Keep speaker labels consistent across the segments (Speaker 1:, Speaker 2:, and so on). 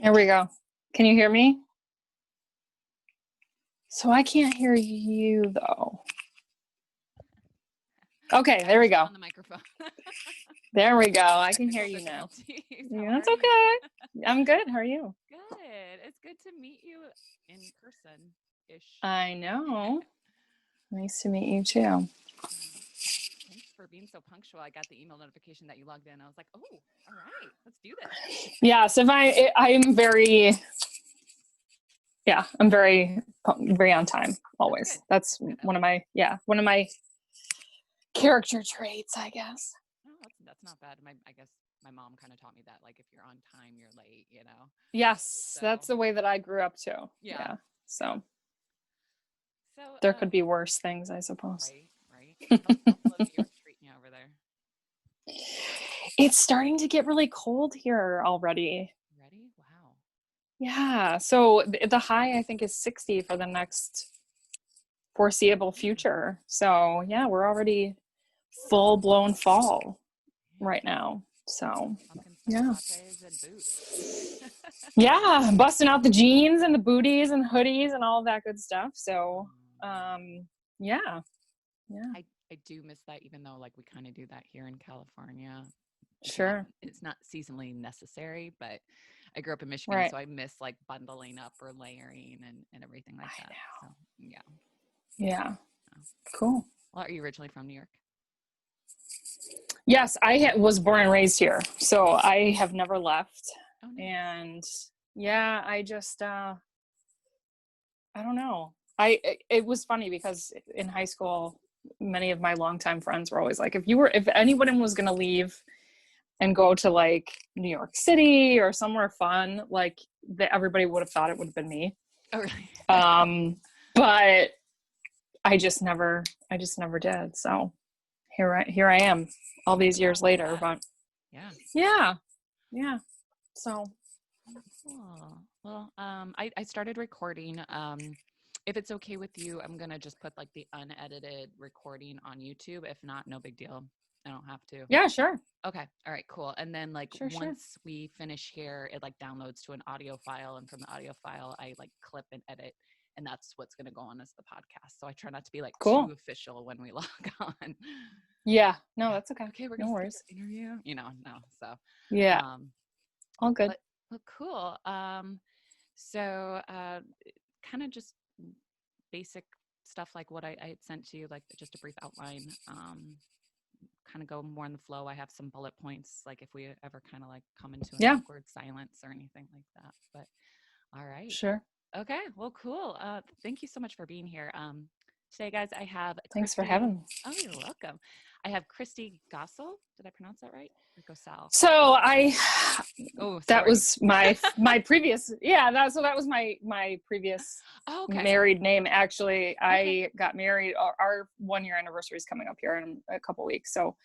Speaker 1: There we go. Can you hear me? So I can't hear you though. Okay, there we go.
Speaker 2: On the microphone.
Speaker 1: There we go. I can hear you now.
Speaker 2: Yeah,
Speaker 1: that's okay. I'm good. How are you?
Speaker 2: Good. It's good to meet you in person-ish.
Speaker 1: I know. Nice to meet you too.
Speaker 2: Thanks for being so punctual. I got the email notification that you logged in. I was like, oh, all right, let's do this.
Speaker 1: Yes, I'm very, I'm very on time always. That's one of my character traits, I guess.
Speaker 2: Oh, that's not bad. I guess my mom kind of taught me that, like, if you're on time, you're late, you know?
Speaker 1: Yes, so, that's the way that I grew up too. Yeah. So there could be worse things, I suppose.
Speaker 2: Right. How's New York treating you over there?
Speaker 1: It's starting to get really cold here already.
Speaker 2: Ready? Wow.
Speaker 1: Yeah. So the high, I think, is 60 for the next foreseeable future. So yeah, we're already full blown fall right now. So yeah. Yeah, busting out the jeans and the booties and hoodies and all of that good stuff. So yeah.
Speaker 2: I do miss that, even though like we kind of do that here in California. It's not seasonally necessary, but I grew up in Michigan, so I miss like bundling up or layering and everything like that. So, yeah.
Speaker 1: Yeah. Cool.
Speaker 2: Well, are you originally from New York?
Speaker 1: Yes, I was born and raised here, so I have never left. Oh, nice. And yeah, I just I don't know. It was funny because in high school, many of my longtime friends were always like, if anyone was going to leave and go to like New York City or somewhere fun, like everybody would have thought it would have been me.
Speaker 2: Oh, really?
Speaker 1: But I just never did. So here I am all these years later, but yeah. So
Speaker 2: cool. Well, I started recording. If it's okay with you, I'm gonna just put like the unedited recording on YouTube. If not, no big deal. I don't have to.
Speaker 1: Yeah, sure.
Speaker 2: Okay. All right, cool. And then like once we finish here, it like downloads to an audio file, and from the audio file, I like clip and edit, and that's what's gonna go on as the podcast. So I try not to be like too official when we log on.
Speaker 1: Yeah. No, that's okay.
Speaker 2: Okay, we're gonna start the interview. No. So
Speaker 1: yeah. All good.
Speaker 2: Well, cool. So kind of just basic stuff like what I had sent to you, like just a brief outline. Kind of go more in the flow. I have some bullet points, like if we ever kind of like come into an awkward silence or anything like that. But all right.
Speaker 1: Sure.
Speaker 2: Okay. Well, cool. Thank you so much for being here. Today, guys, I have
Speaker 1: Thanks for having me.
Speaker 2: Oh, you're welcome. I have Kristy Gossel. Did I pronounce that right? Or Gossel?
Speaker 1: So that was my previous that was my previous married name. Actually, I got married. Our 1-year anniversary is coming up here in a couple weeks. So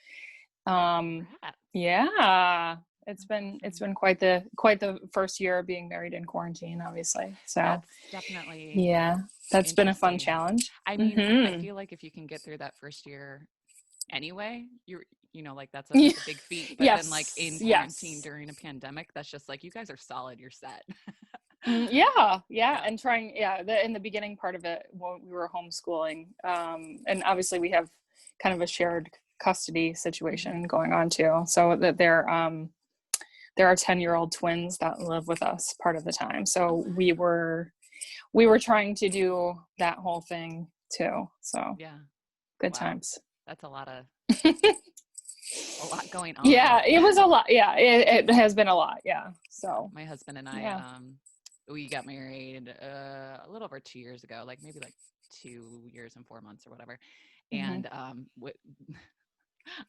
Speaker 1: yeah. It's been quite the first year of being married in quarantine, obviously. So
Speaker 2: that's definitely
Speaker 1: that's been a fun challenge.
Speaker 2: I mean, I feel like if you can get through that first year anyway, like that's a big feat. But then like in quarantine during a pandemic, that's just like, you guys are solid, you're set.
Speaker 1: And trying in the beginning part of it, when we were homeschooling, and obviously we have kind of a shared custody situation going on too, so that there are 10-year-old twins that live with us part of the time. So we were trying to do that whole thing too. So good times.
Speaker 2: That's a lot going on.
Speaker 1: Yeah, it was a lot. Yeah, it has been a lot. Yeah. So
Speaker 2: my husband and I, we got married a little over 2 years ago, like maybe like 2 years and 4 months or whatever. And I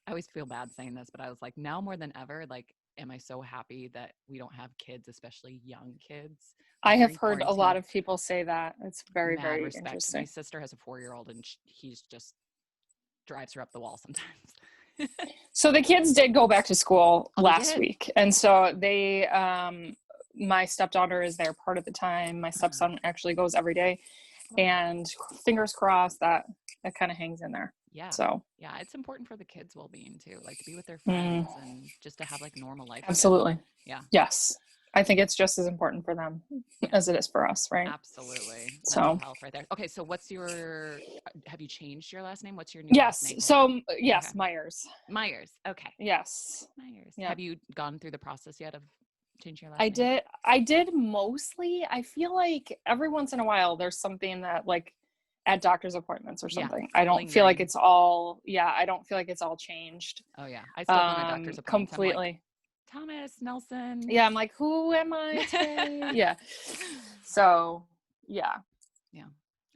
Speaker 2: always feel bad saying this, but I was like, now more than ever, like, am I so happy that we don't have kids, especially young kids.
Speaker 1: I have heard a lot of people say that. It's very, very interesting.
Speaker 2: My sister has a 4-year-old, and he's just drives her up the wall sometimes.
Speaker 1: So the kids did go back to school last week. And so they, my stepdaughter is there part of the time. My stepson actually goes every day, and fingers crossed that kind of hangs in there.
Speaker 2: Yeah.
Speaker 1: So
Speaker 2: yeah, it's important for the kids' well-being too, like to be with their friends and just to have like normal life.
Speaker 1: Absolutely.
Speaker 2: Again. Yeah.
Speaker 1: Yes. I think it's just as important for them as it is for us, right?
Speaker 2: Absolutely.
Speaker 1: So
Speaker 2: Mental health right there. Okay. So have you changed your last name? What's your new last
Speaker 1: yes.
Speaker 2: name?
Speaker 1: So yes,
Speaker 2: Okay.
Speaker 1: Meyers.
Speaker 2: Myers. Okay.
Speaker 1: Yes.
Speaker 2: Myers.
Speaker 1: Yeah.
Speaker 2: Have you gone through the process yet of changing your last name?
Speaker 1: I did mostly. I feel like every once in a while there's something that like at doctor's appointments or something. I don't feel like it's all, I don't feel like it's all changed.
Speaker 2: Oh yeah. I still go to doctor's appointments. I'm like,
Speaker 1: completely.
Speaker 2: Thomas Nelson.
Speaker 1: Yeah. I'm like, who am I today? Yeah. So yeah.
Speaker 2: Yeah.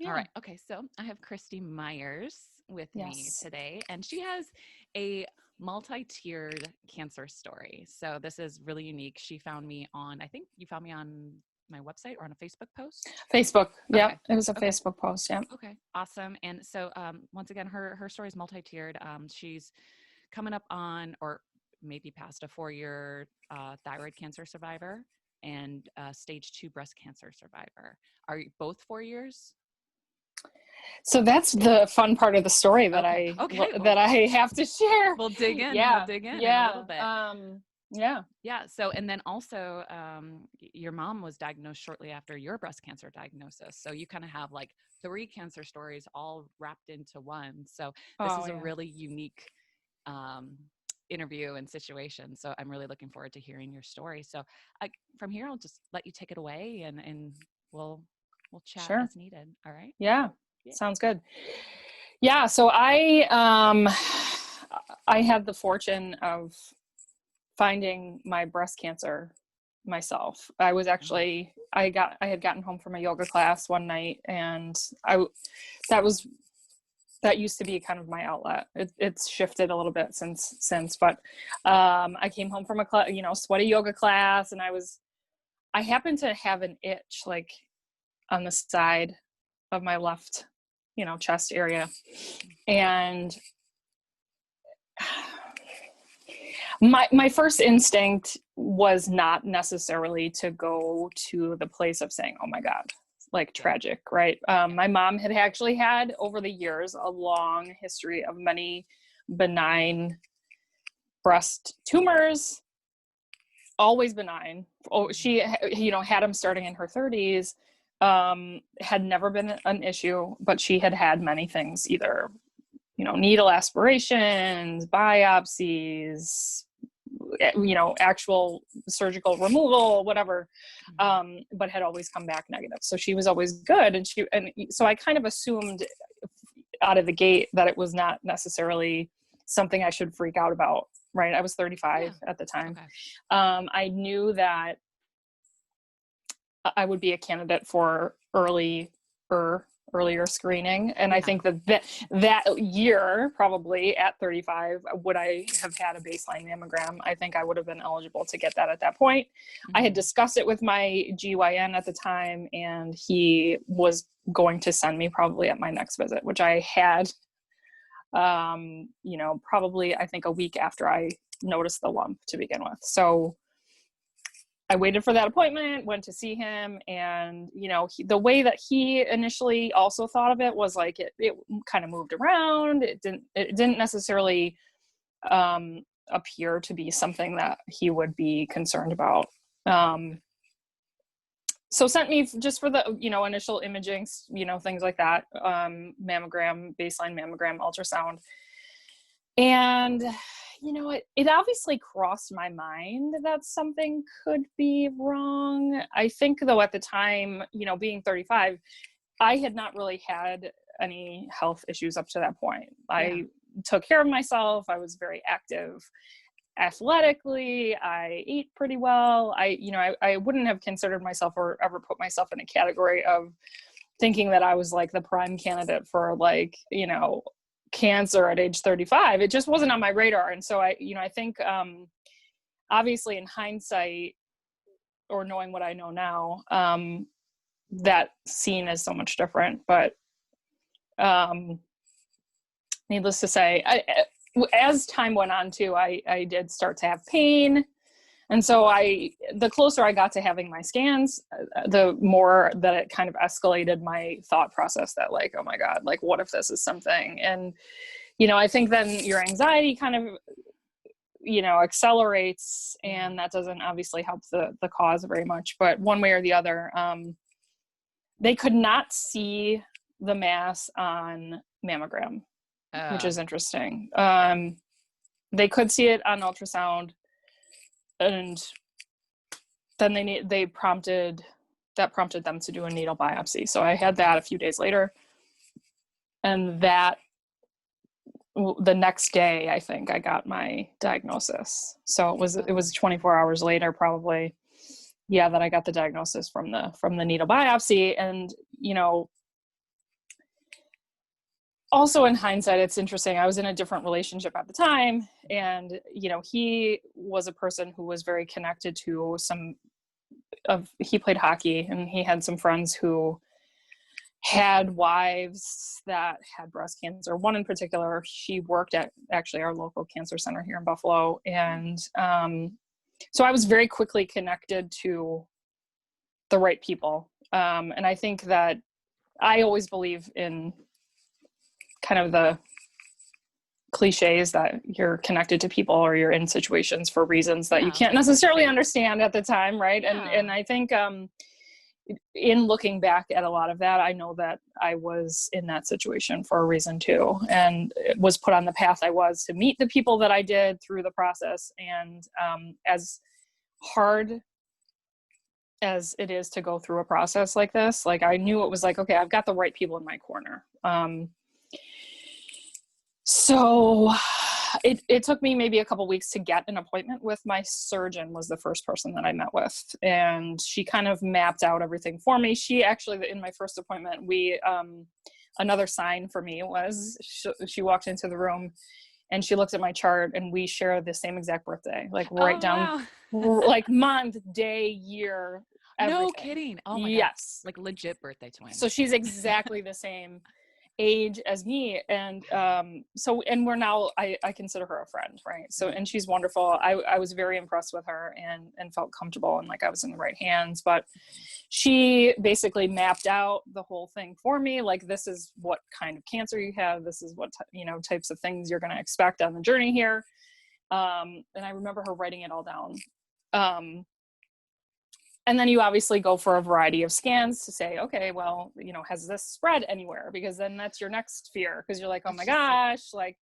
Speaker 2: All right. Okay. So I have Kristy Meyers with me today, and she has a multi-tiered cancer story. So this is really unique. She found me on, I think you found me on my website or on a Facebook post?
Speaker 1: Facebook. Yeah.
Speaker 2: Okay.
Speaker 1: It was a Facebook post. Yeah.
Speaker 2: Okay. Awesome. And so once again, her story is multi-tiered. She's coming up on, or maybe past, a 4-year thyroid cancer survivor and stage 2 breast cancer survivor. Are you both 4 years?
Speaker 1: So that's the fun part of the story that I have to share.
Speaker 2: We'll dig in.
Speaker 1: Yeah.
Speaker 2: We'll dig in a little bit.
Speaker 1: Yeah.
Speaker 2: So, and then also, your mom was diagnosed shortly after your breast cancer diagnosis. So you kind of have like 3 cancer stories all wrapped into one. So this is a really unique interview and situation. So I'm really looking forward to hearing your story. So from here, I'll just let you take it away and we'll chat as needed. All right.
Speaker 1: Yeah. Sounds good. Yeah. So I had the fortune of finding my breast cancer myself. I was actually, I had gotten home from a yoga class one night, and that used to be kind of my outlet. It's shifted a little bit since, but I came home from a sweaty yoga class, and I happened to have an itch like on the side of my left, chest area. And my first instinct was not necessarily to go to the place of saying, oh my God, like tragic, right? My mom had actually had over the years a long history of many benign breast tumors, always benign. She, had them starting in her 30s, had never been an issue, but she had many things, either, needle aspirations, biopsies, actual surgical removal, whatever, but had always come back negative. So she was always good. And so I kind of assumed out of the gate that it was not necessarily something I should freak out about. Right. I was 35 at the time.
Speaker 2: Okay.
Speaker 1: I knew that I would be a candidate for earlier screening. And I think that year, probably at 35, would I have had a baseline mammogram, I think I would have been eligible to get that at that point. I had discussed it with my GYN at the time, and he was going to send me probably at my next visit, which I had, probably I think a week after I noticed the lump to begin with. So I waited for that appointment, went to see him, and, the way that he initially also thought of it was like it kind of moved around. It didn't necessarily appear to be something that he would be concerned about. So sent me just for the, initial imaging, things like that, mammogram, baseline mammogram, ultrasound. And it obviously crossed my mind that something could be wrong. I think, though, at the time, being 35, I had not really had any health issues up to that point. I took care of myself. I was very active athletically. I ate pretty well. I wouldn't have considered myself or ever put myself in a category of thinking that I was like the prime candidate for cancer at age 35. It just wasn't on my radar. And so I think, obviously in hindsight, or knowing what I know now, that scene is so much different, but, needless to say, as time went on too, I did start to have pain. And so the closer I got to having my scans, the more that it kind of escalated my thought process that like, oh my God, like what if this is something? And, I think then your anxiety kind of, accelerates, and that doesn't obviously help the cause very much, but one way or the other, they could not see the mass on mammogram, which is interesting. They could see it on ultrasound, and then that prompted them to do a needle biopsy. So I had that a few days later, and the next day, I think I got my diagnosis. So it was 24 hours later, probably, that I got the diagnosis from the needle biopsy. And, also in hindsight, it's interesting. I was in a different relationship at the time, and, he was a person who was very connected to he played hockey, and he had some friends who had wives that had breast cancer. One in particular, she worked at actually our local cancer center here in Buffalo. And so I was very quickly connected to the right people. And I think that I always believe in kind of the cliches that you're connected to people or you're in situations for reasons that you can't necessarily understand at the time. Right. Yeah. And I think, in looking back at a lot of that, I know that I was in that situation for a reason too, and it was put on the path I was to meet the people that I did through the process. And as hard as it is to go through a process like this, like I knew it was like, okay, I've got the right people in my corner. So it took me maybe a couple weeks to get an appointment with my surgeon. Was the first person that I met with. And she kind of mapped out everything for me. She actually, in my first appointment, another sign for me was she walked into the room and she looked at my chart, and we share the same exact birthday, like right down, like month, day, year, everything.
Speaker 2: No kidding. Oh my
Speaker 1: yes.
Speaker 2: God. Like legit birthday twin.
Speaker 1: So she's exactly the same age as me. And and we're now, I consider her a friend, right? So, and she's wonderful. I was very impressed with her and felt comfortable and like I was in the right hands. But she basically mapped out the whole thing for me. Like, this is what kind of cancer you have. This is what types of things you're going to expect on the journey here. And I remember her writing it all down. And then you obviously go for a variety of scans to say, okay, well, has this spread anywhere? Because then that's your next fear. Because you're like, oh my gosh, like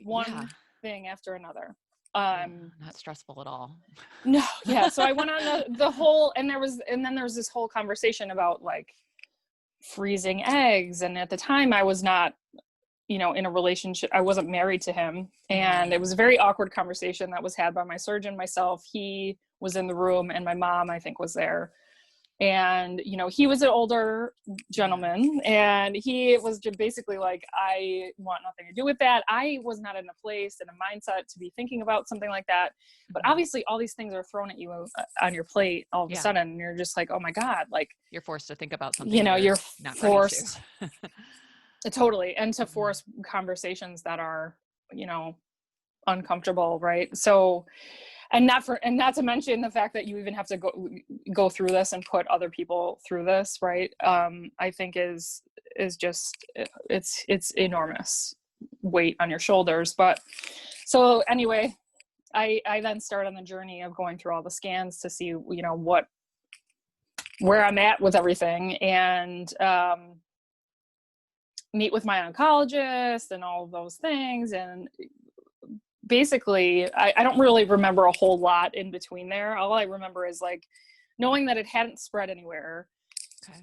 Speaker 1: one thing after another.
Speaker 2: Not stressful at all.
Speaker 1: No. Yeah. So I went on the whole, and then there was this whole conversation about like freezing eggs. And at the time I was not, in a relationship. I wasn't married to him. And it was a very awkward conversation that was had by my surgeon, myself. He was in the room, and my mom, I think, was there. And, he was an older gentleman, and he was just basically like, I want nothing to do with that. I was not in a place and a mindset to be thinking about something like that. But obviously all these things are thrown at you on your plate all of a sudden. And you're just like, oh my God, like
Speaker 2: you're forced to think about something.
Speaker 1: You're
Speaker 2: not
Speaker 1: forced totally. And to force conversations that are, uncomfortable. Right. So, and not to mention the fact that you even have to go through this and put other people through this. Right. I think is just, it's enormous weight on your shoulders. But so anyway, I then start on the journey of going through all the scans to see, where I'm at with everything, and, meet with my oncologist and all of those things. And basically I don't really remember a whole lot in between there. All I remember is like knowing that it hadn't spread anywhere.
Speaker 2: Okay.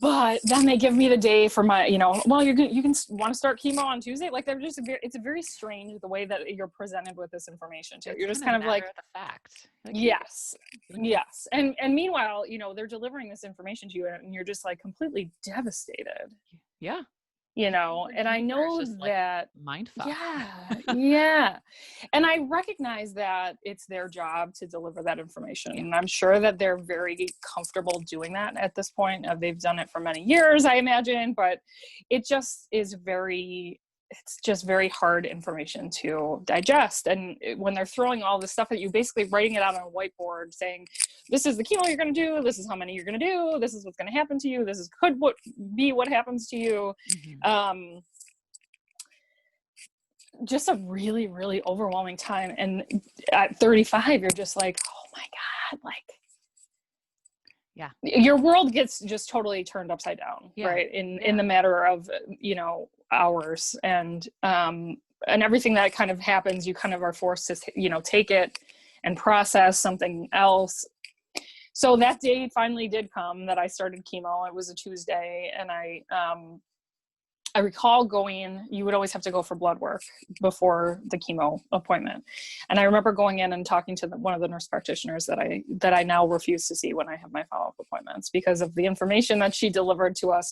Speaker 1: But then they give me the day for my, well, you can want to start chemo on Tuesday. Like they're just it's very strange the way that you're presented with this information too. You're just kind of like
Speaker 2: the fact. Like,
Speaker 1: yes. And meanwhile, they're delivering this information to you, and you're just like completely devastated.
Speaker 2: Yeah.
Speaker 1: And I know that
Speaker 2: mind fuck.
Speaker 1: Yeah. And I recognize that it's their job to deliver that information. And I'm sure that they're very comfortable doing that at this point. They've done it for many years, I imagine, but it just is it's just very hard information to digest. And when they're throwing all this stuff at you, basically writing it out on a whiteboard saying, this is the chemo you're going to do. This is how many you're going to do. This is what's going to happen to you. This is be what happens to you. just a really, really overwhelming time. And at 35, you're just like, oh my God, like,
Speaker 2: yeah,
Speaker 1: your world gets just totally turned upside down,
Speaker 2: yeah.
Speaker 1: right? In the matter of, hours, and everything that kind of happens, you kind of are forced to, take it and process something else. So that day finally did come that I started chemo. It was a Tuesday, and I recall going, you would always have to go for blood work before the chemo appointment. And I remember going in and talking to one of the nurse practitioners that I now refuse to see when I have my follow-up appointments, because of the information that she delivered to us.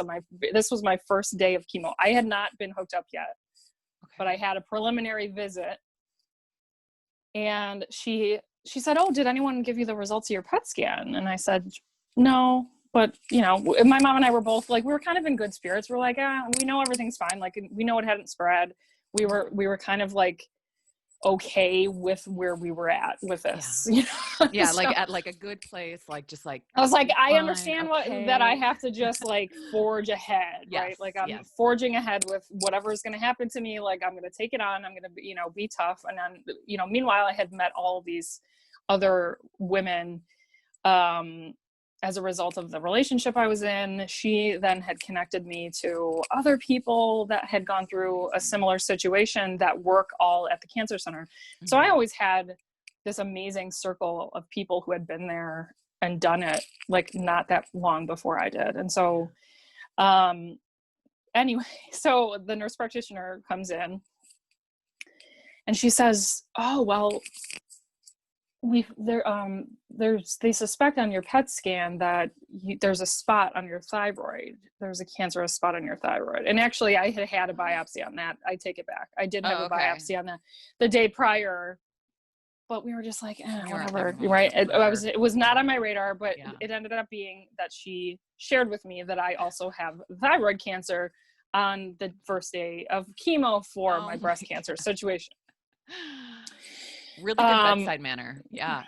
Speaker 1: This was my first day of chemo. I had not been hooked up yet, but I had a preliminary visit, and she said, "Oh, did anyone give you the results of your PET scan?" And I said, "No." But, my mom and I were both like, we were kind of in good spirits. We're like, we know everything's fine. Like, we know it hadn't spread. We were kind of like okay with where we were at with this.
Speaker 2: Yeah,
Speaker 1: So,
Speaker 2: like at like a good place, like just like
Speaker 1: I was like, I
Speaker 2: fine,
Speaker 1: understand
Speaker 2: okay.
Speaker 1: that I have to just like forge ahead,
Speaker 2: yes,
Speaker 1: right? Like I'm forging ahead with whatever is going to happen to me. Like I'm going to take it on. I'm going to, be tough. And then, meanwhile, I had met all these other women, as a result of the relationship I was in. She then had connected me to other people that had gone through a similar situation that work all at the cancer center. Mm-hmm. So I always had this amazing circle of people who had been there and done it, like not that long before I did. And so, anyway, so the nurse practitioner comes in and she says, "Oh, well, they suspect on your PET scan that there's a spot on your thyroid. There's a cancerous spot on your thyroid." And actually, I had a biopsy on that. I take it back. I did have a biopsy on that the day prior, but we were just like, whatever, right? It was not on my radar, but it ended up being that she shared with me that I also have thyroid cancer on the first day of chemo for my breast cancer situation.
Speaker 2: Really good bedside manner. Yeah.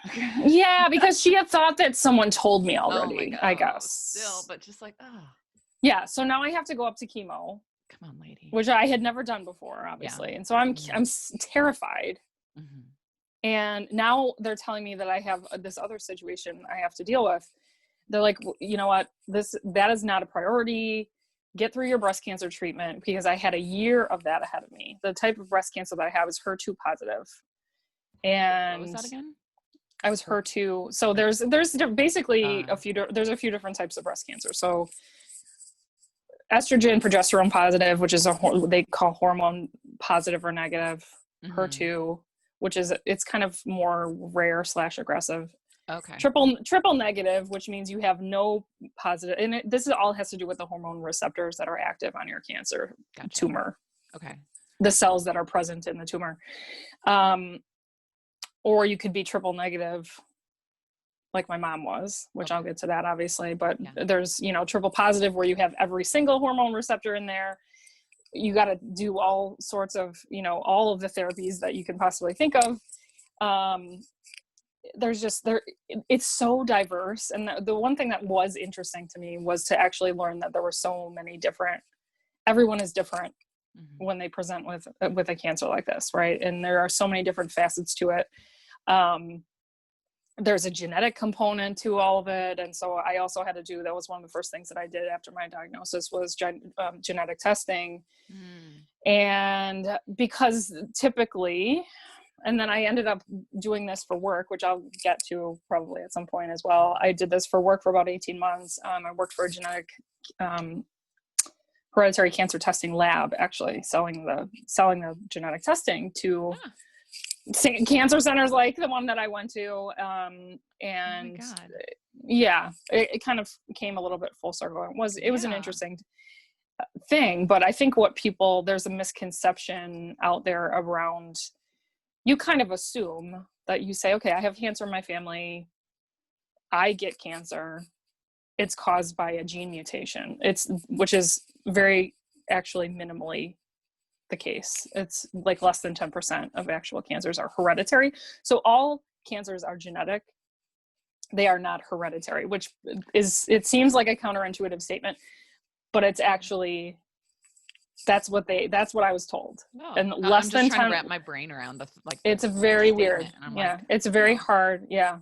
Speaker 1: Yeah, because she had thought that someone told me already, I guess.
Speaker 2: Still, but just like,
Speaker 1: Yeah, so now I have to go up to chemo.
Speaker 2: Come on, lady.
Speaker 1: Which I had never done before, obviously. Yeah. And so I'm terrified. Mm-hmm. And now they're telling me that I have this other situation I have to deal with. They're like, you know what, that is not a priority. Get through your breast cancer treatment, because I had a year of that ahead of me. The type of breast cancer that I have is HER2 positive. And
Speaker 2: what was that again?
Speaker 1: I was HER2. So there's basically there's a few different types of breast cancer. So estrogen, progesterone positive, which is they call hormone positive or negative. Mm-hmm. HER2, which is, it's kind of more rare / aggressive. Okay. Triple negative, which means you have no positive, and this all has to do with the hormone receptors that are active on your cancer tumor. Okay. The cells that are present in the tumor. Or you could be triple negative, like my mom was, which I'll get to that obviously, but there's, triple positive where you have every single hormone receptor in there. You got to do all sorts of, all of the therapies that you can possibly think of. It's so diverse. And the one thing that was interesting to me was to actually learn that there were so many everyone is different. Mm-hmm. When they present with a cancer like this, right? And there are so many different facets to it. There's a genetic component to all of it. And so I also had to that was one of the first things that I did after my diagnosis was genetic testing. Mm. And because typically, and then I ended up doing this for work, which I'll get to probably at some point as well. I did this for work for about 18 months. I worked for a genetic hereditary cancer testing lab, actually selling the genetic testing to cancer centers like the one that I went to. And it kind of came a little bit full circle. It was an interesting thing, but I think there's a misconception out there around, you kind of assume that you say, okay, I have cancer in my family. I get cancer. It's caused by a gene mutation. Which is very actually minimally the case. It's like less than 10% of actual cancers are hereditary. So all cancers are genetic. They are not hereditary, which it seems like a counterintuitive statement, but it's actually That's what I was told.
Speaker 2: Oh,
Speaker 1: And
Speaker 2: I'm
Speaker 1: less
Speaker 2: just
Speaker 1: than
Speaker 2: trying
Speaker 1: 10,
Speaker 2: to wrap my brain around
Speaker 1: it's
Speaker 2: the
Speaker 1: very weird.
Speaker 2: statement. And I'm
Speaker 1: Yeah.
Speaker 2: like,
Speaker 1: It's very
Speaker 2: oh,
Speaker 1: hard. Yeah.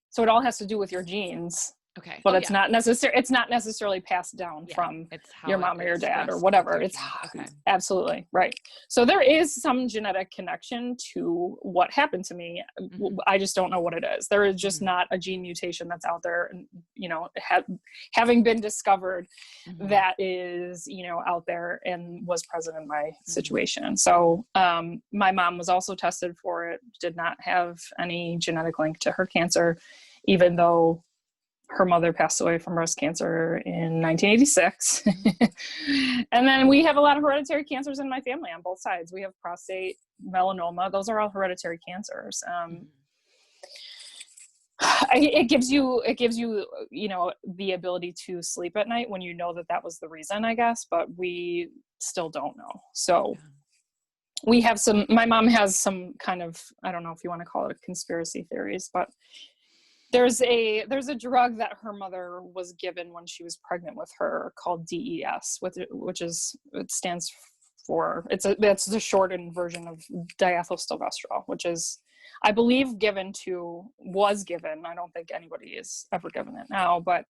Speaker 1: So it all has to do with your genes,
Speaker 2: okay.
Speaker 1: but
Speaker 2: Oh,
Speaker 1: it's
Speaker 2: yeah.
Speaker 1: not necessarily passed down
Speaker 2: Yeah.
Speaker 1: from
Speaker 2: It's
Speaker 1: your
Speaker 2: how it
Speaker 1: mom or your dad or
Speaker 2: expressed with
Speaker 1: whatever.
Speaker 2: your
Speaker 1: It's
Speaker 2: genes. Okay.
Speaker 1: absolutely right. So there is some genetic connection to what happened to me.
Speaker 2: Mm-hmm.
Speaker 1: I just don't know what it is. There is just not a gene mutation that's out there, and having been discovered,
Speaker 2: Mm-hmm.
Speaker 1: that is out there and was present in my
Speaker 2: Mm-hmm.
Speaker 1: situation. So my mom was also tested for it, did not have any genetic link to her cancer, even though her mother passed away from breast cancer in 1986. And then we have a lot of hereditary cancers in my family on both sides. We have prostate, melanoma. Those are all hereditary cancers. It gives you the ability to sleep at night when you know that was the reason, I guess, but we still don't know. So we have my mom has some kind of, I don't know if you want to call it a conspiracy theories, but there's a drug that her mother was given when she was pregnant with her called DES, it stands for, that's the shortened version of diethylstilbestrol, which is, I believe, was given. I don't think anybody is ever given it now, but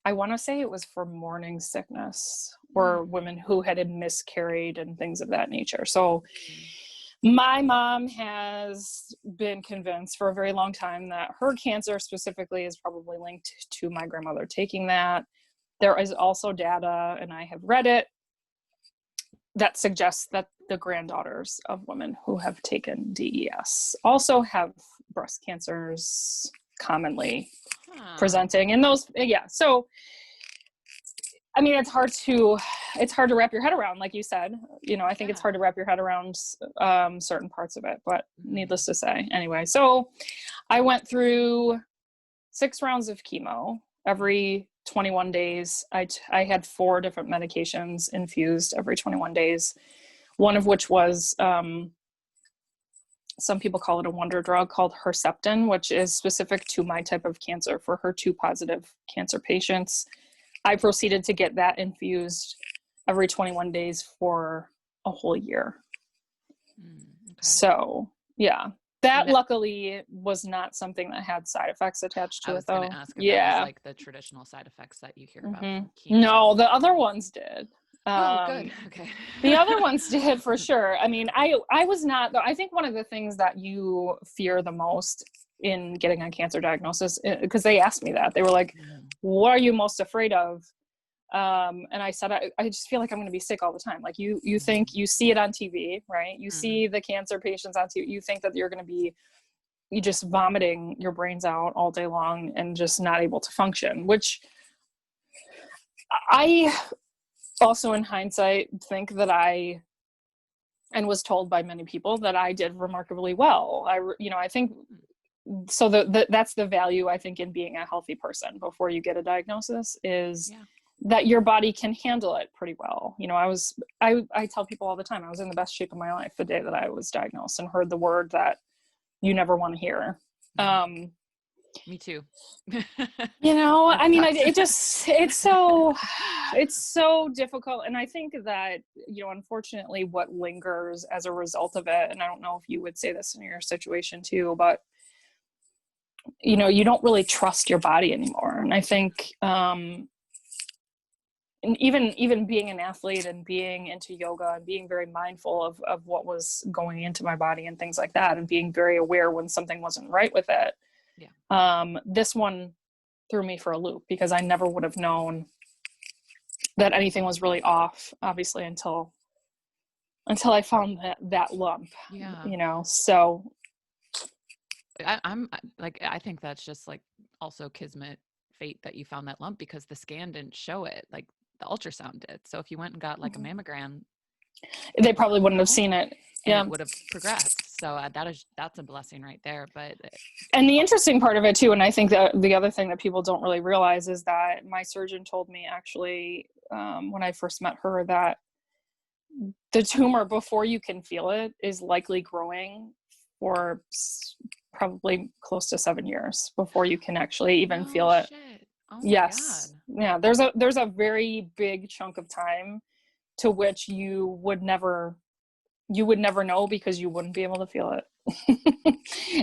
Speaker 1: I want to say it was for morning sickness or women who had miscarried and things of that nature. So my mom has been convinced for a very long time that her cancer specifically is probably linked to my grandmother taking that. There is also data, and I have read it, that suggests that the granddaughters of women who have taken DES also have breast cancers commonly presenting. And those, so I mean, it's hard to wrap your head around, like you said. I think it's hard to wrap your head around certain parts of it, but needless to say. Anyway, so I went through 6 rounds of chemo every 21 days. I had 4 different medications infused every 21 days, one of which was, some people call it a wonder drug called Herceptin, which is specific to my type of cancer for HER2 positive cancer patients. I proceeded to get that infused every 21 days for a whole year. Okay. So, yeah. That luckily was not something that had side effects attached to it, though. I was going to ask if that was
Speaker 2: like the traditional side effects that you hear about from chemo.
Speaker 1: No, the other ones did.
Speaker 2: Good. Okay.
Speaker 1: The other ones did, for sure. I mean, I was not, I think one of the things that you fear the most in getting a cancer diagnosis, because they asked me that, they were like, what are you most afraid of? And I said, I just feel like I'm going to be sick all the time. Like you think, you see it on TV, right? You see the cancer patients on TV, you think that you're going to be just vomiting your brains out all day long and just not able to function, which I also, in hindsight, think that and was told by many people that I did remarkably well. I think so. That's the value, I think, in being a healthy person before you get a diagnosis is that your body can handle it pretty well. I tell people all the time, I was in the best shape of my life the day that I was diagnosed and heard the word that you never want to hear.
Speaker 2: Me too.
Speaker 1: I mean, it's so difficult. And I think that, unfortunately what lingers as a result of it, and I don't know if you would say this in your situation too, but you don't really trust your body anymore. And I think, and even being an athlete and being into yoga and being very mindful of what was going into my body and things like that, and being very aware when something wasn't right with it. This one threw me for a loop because I never would have known that anything was really off, obviously, until I found that lump. So
Speaker 2: I'm like, I think that's just like also kismet, fate that you found that lump, because the scan didn't show it, like the ultrasound did. So if you went and got like a mammogram,
Speaker 1: they probably wouldn't have seen it.
Speaker 2: And it would have progressed. So that's a blessing right there.
Speaker 1: And the interesting part of it too, and I think that the other thing that people don't really realize is that my surgeon told me actually, when I first met her, that the tumor, before you can feel it, is likely growing for probably close to 7 years before you can actually even feel it.
Speaker 2: Shit. Oh my
Speaker 1: yes. God. Yeah. There's a very big chunk of time to which you would never know because you wouldn't be able to feel it.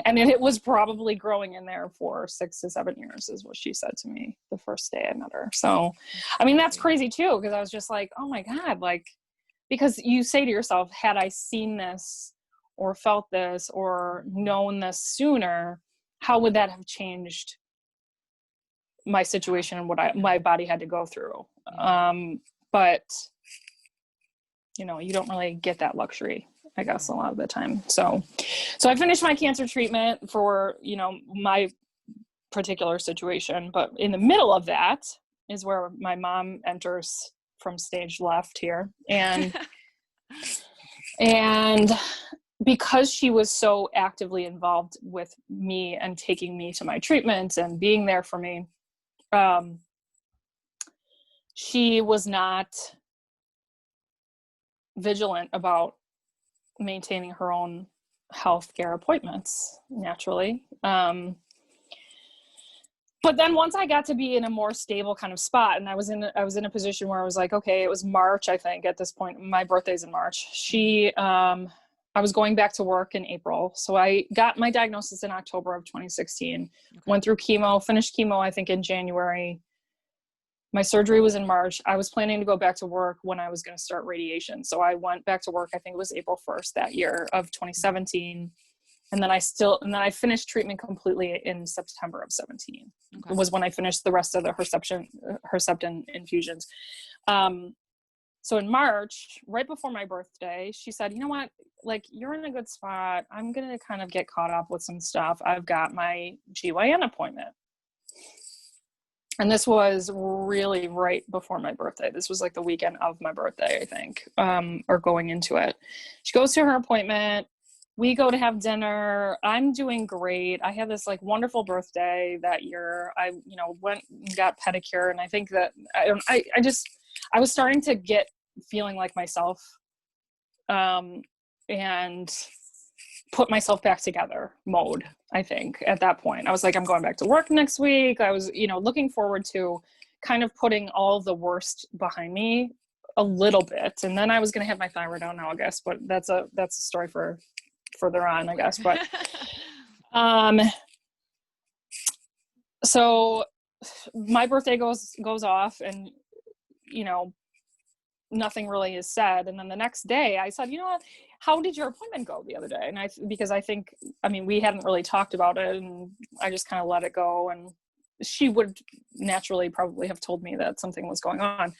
Speaker 1: And then it was probably growing in there for 6 to 7 years is what she said to me the first day I met her. So, I mean, that's crazy too, because I was just like, oh my God, like, because you say to yourself, had I seen this or felt this or known this sooner, how would that have changed my situation and what my body had to go through? But you know, you don't really get that luxury, I guess, a lot of the time. So I finished my cancer treatment for, you know, my particular situation, but in the middle of that is where my mom enters from stage left here. And because she was so actively involved with me and taking me to my treatment and being there for me, she was not vigilant about maintaining her own healthcare appointments, naturally. But then once I got to be in a more stable kind of spot, and I was in a position where I was like, okay, it was March, I think, at this point. My birthday's in March. I was going back to work in April. So I got my diagnosis in October of 2016, went through chemo, finished chemo, I think in January. My surgery was in March. I was planning to go back to work when I was going to start radiation. So I went back to work, I think it was April 1st that year of 2017. And then I finished treatment completely in September of 17. It was when I finished the rest of the Herceptin infusions. So in March, right before my birthday, she said, you know what, like, you're in a good spot. I'm going to kind of get caught up with some stuff. I've got my GYN appointment. And this was really right before my birthday. This was like the weekend of my birthday, I think, or going into it. She goes to her appointment. We go to have dinner. I'm doing great. I had this like wonderful birthday that year. I, you know, went and got pedicure. And I think that I was starting to get feeling like myself, and put myself back together mode, I think, at that point. I was like, I'm going back to work next week. I was, you know, looking forward to kind of putting all the worst behind me a little bit. And then I was going to have my thyroid out in August, but that's a story for further on, I guess. But, so my birthday goes off, and, you know, nothing really is said. And then the next day I said, you know what, how did your appointment go the other day? And because I think, I mean, we hadn't really talked about it, and I just kind of let it go. And she would naturally probably have told me that something was going on.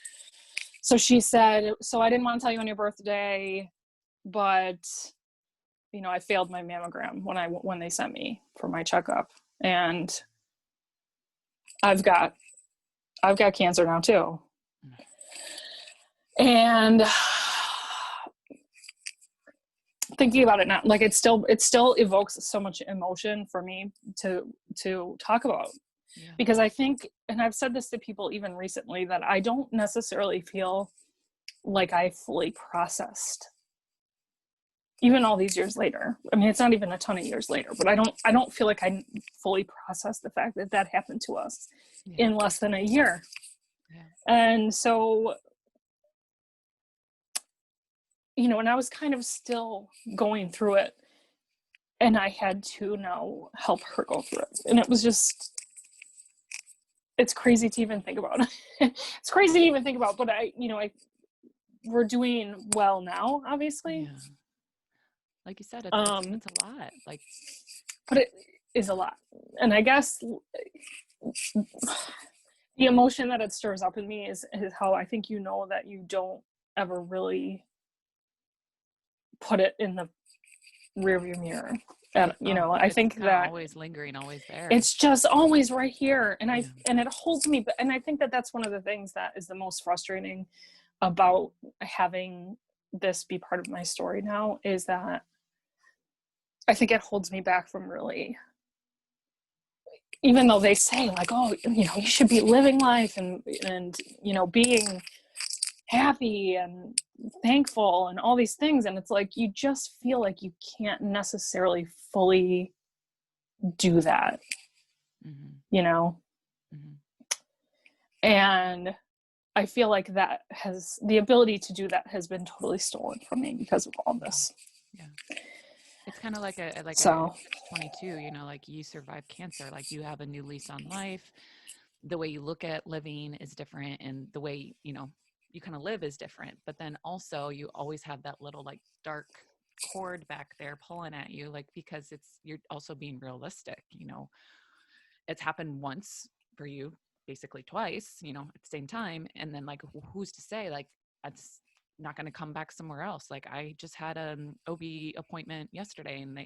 Speaker 1: So she said, so I didn't want to tell you on your birthday, but, you know, I failed my mammogram when they sent me for my checkup, and I've got cancer now too. And thinking about it now, like, it still evokes so much emotion for me to talk about, because I think, and I've said this to people even recently, that I don't necessarily feel like I fully processed, even all these years later. I mean, it's not even a ton of years later, but I don't feel like I fully processed the fact that happened to us in less than a year. And so, you know, and I was kind of still going through it, and I had to now help her go through it. And it was just, it's crazy to even think about. It's crazy to even think about, but we're doing well now, obviously.
Speaker 2: Yeah. Like you said, it's a lot. Like,
Speaker 1: but it is a lot. And I guess the emotion that it stirs up in me is how I think, you know, that you don't ever really put it in the rearview mirror. And, you know, I think that
Speaker 2: always lingering, always there.
Speaker 1: It's just always right here. And and it holds me. And I think that that's one of the things that is the most frustrating about having this be part of my story now, is that I think it holds me back from really, even though they say like, oh, you know, you should be living life and, you know, being happy and thankful and all these things. And it's like, you just feel like you can't necessarily fully do that, you know? And I feel like that has, the ability to do that has been totally stolen from me because of all this.
Speaker 2: Yeah. It's kind of like a
Speaker 1: So,
Speaker 2: catch-22, you know, like you survived cancer, like you have a new lease on life. The way you look at living is different, and the way, you know, you kind of live is different. But then also you always have that little like dark cord back there pulling at you, like, because you're also being realistic, you know. It's happened once for you, basically twice, you know, at the same time. And then like, who's to say like that's not going to come back somewhere else? Like I just had an OB appointment yesterday, and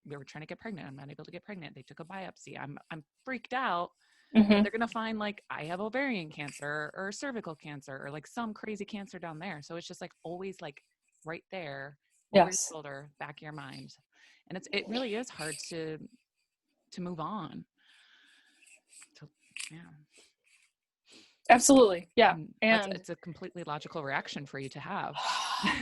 Speaker 2: we were trying to get pregnant. I'm not able to get pregnant. They took a biopsy. I'm freaked out that they're going to find like I have ovarian cancer or cervical cancer or like some crazy cancer down there. So it's just like always like right there over your
Speaker 1: yes,
Speaker 2: shoulder, back of your mind. And it really is hard to move on. So, yeah.
Speaker 1: absolutely. Yeah.
Speaker 2: That's,
Speaker 1: And
Speaker 2: it's a completely logical reaction for you to have.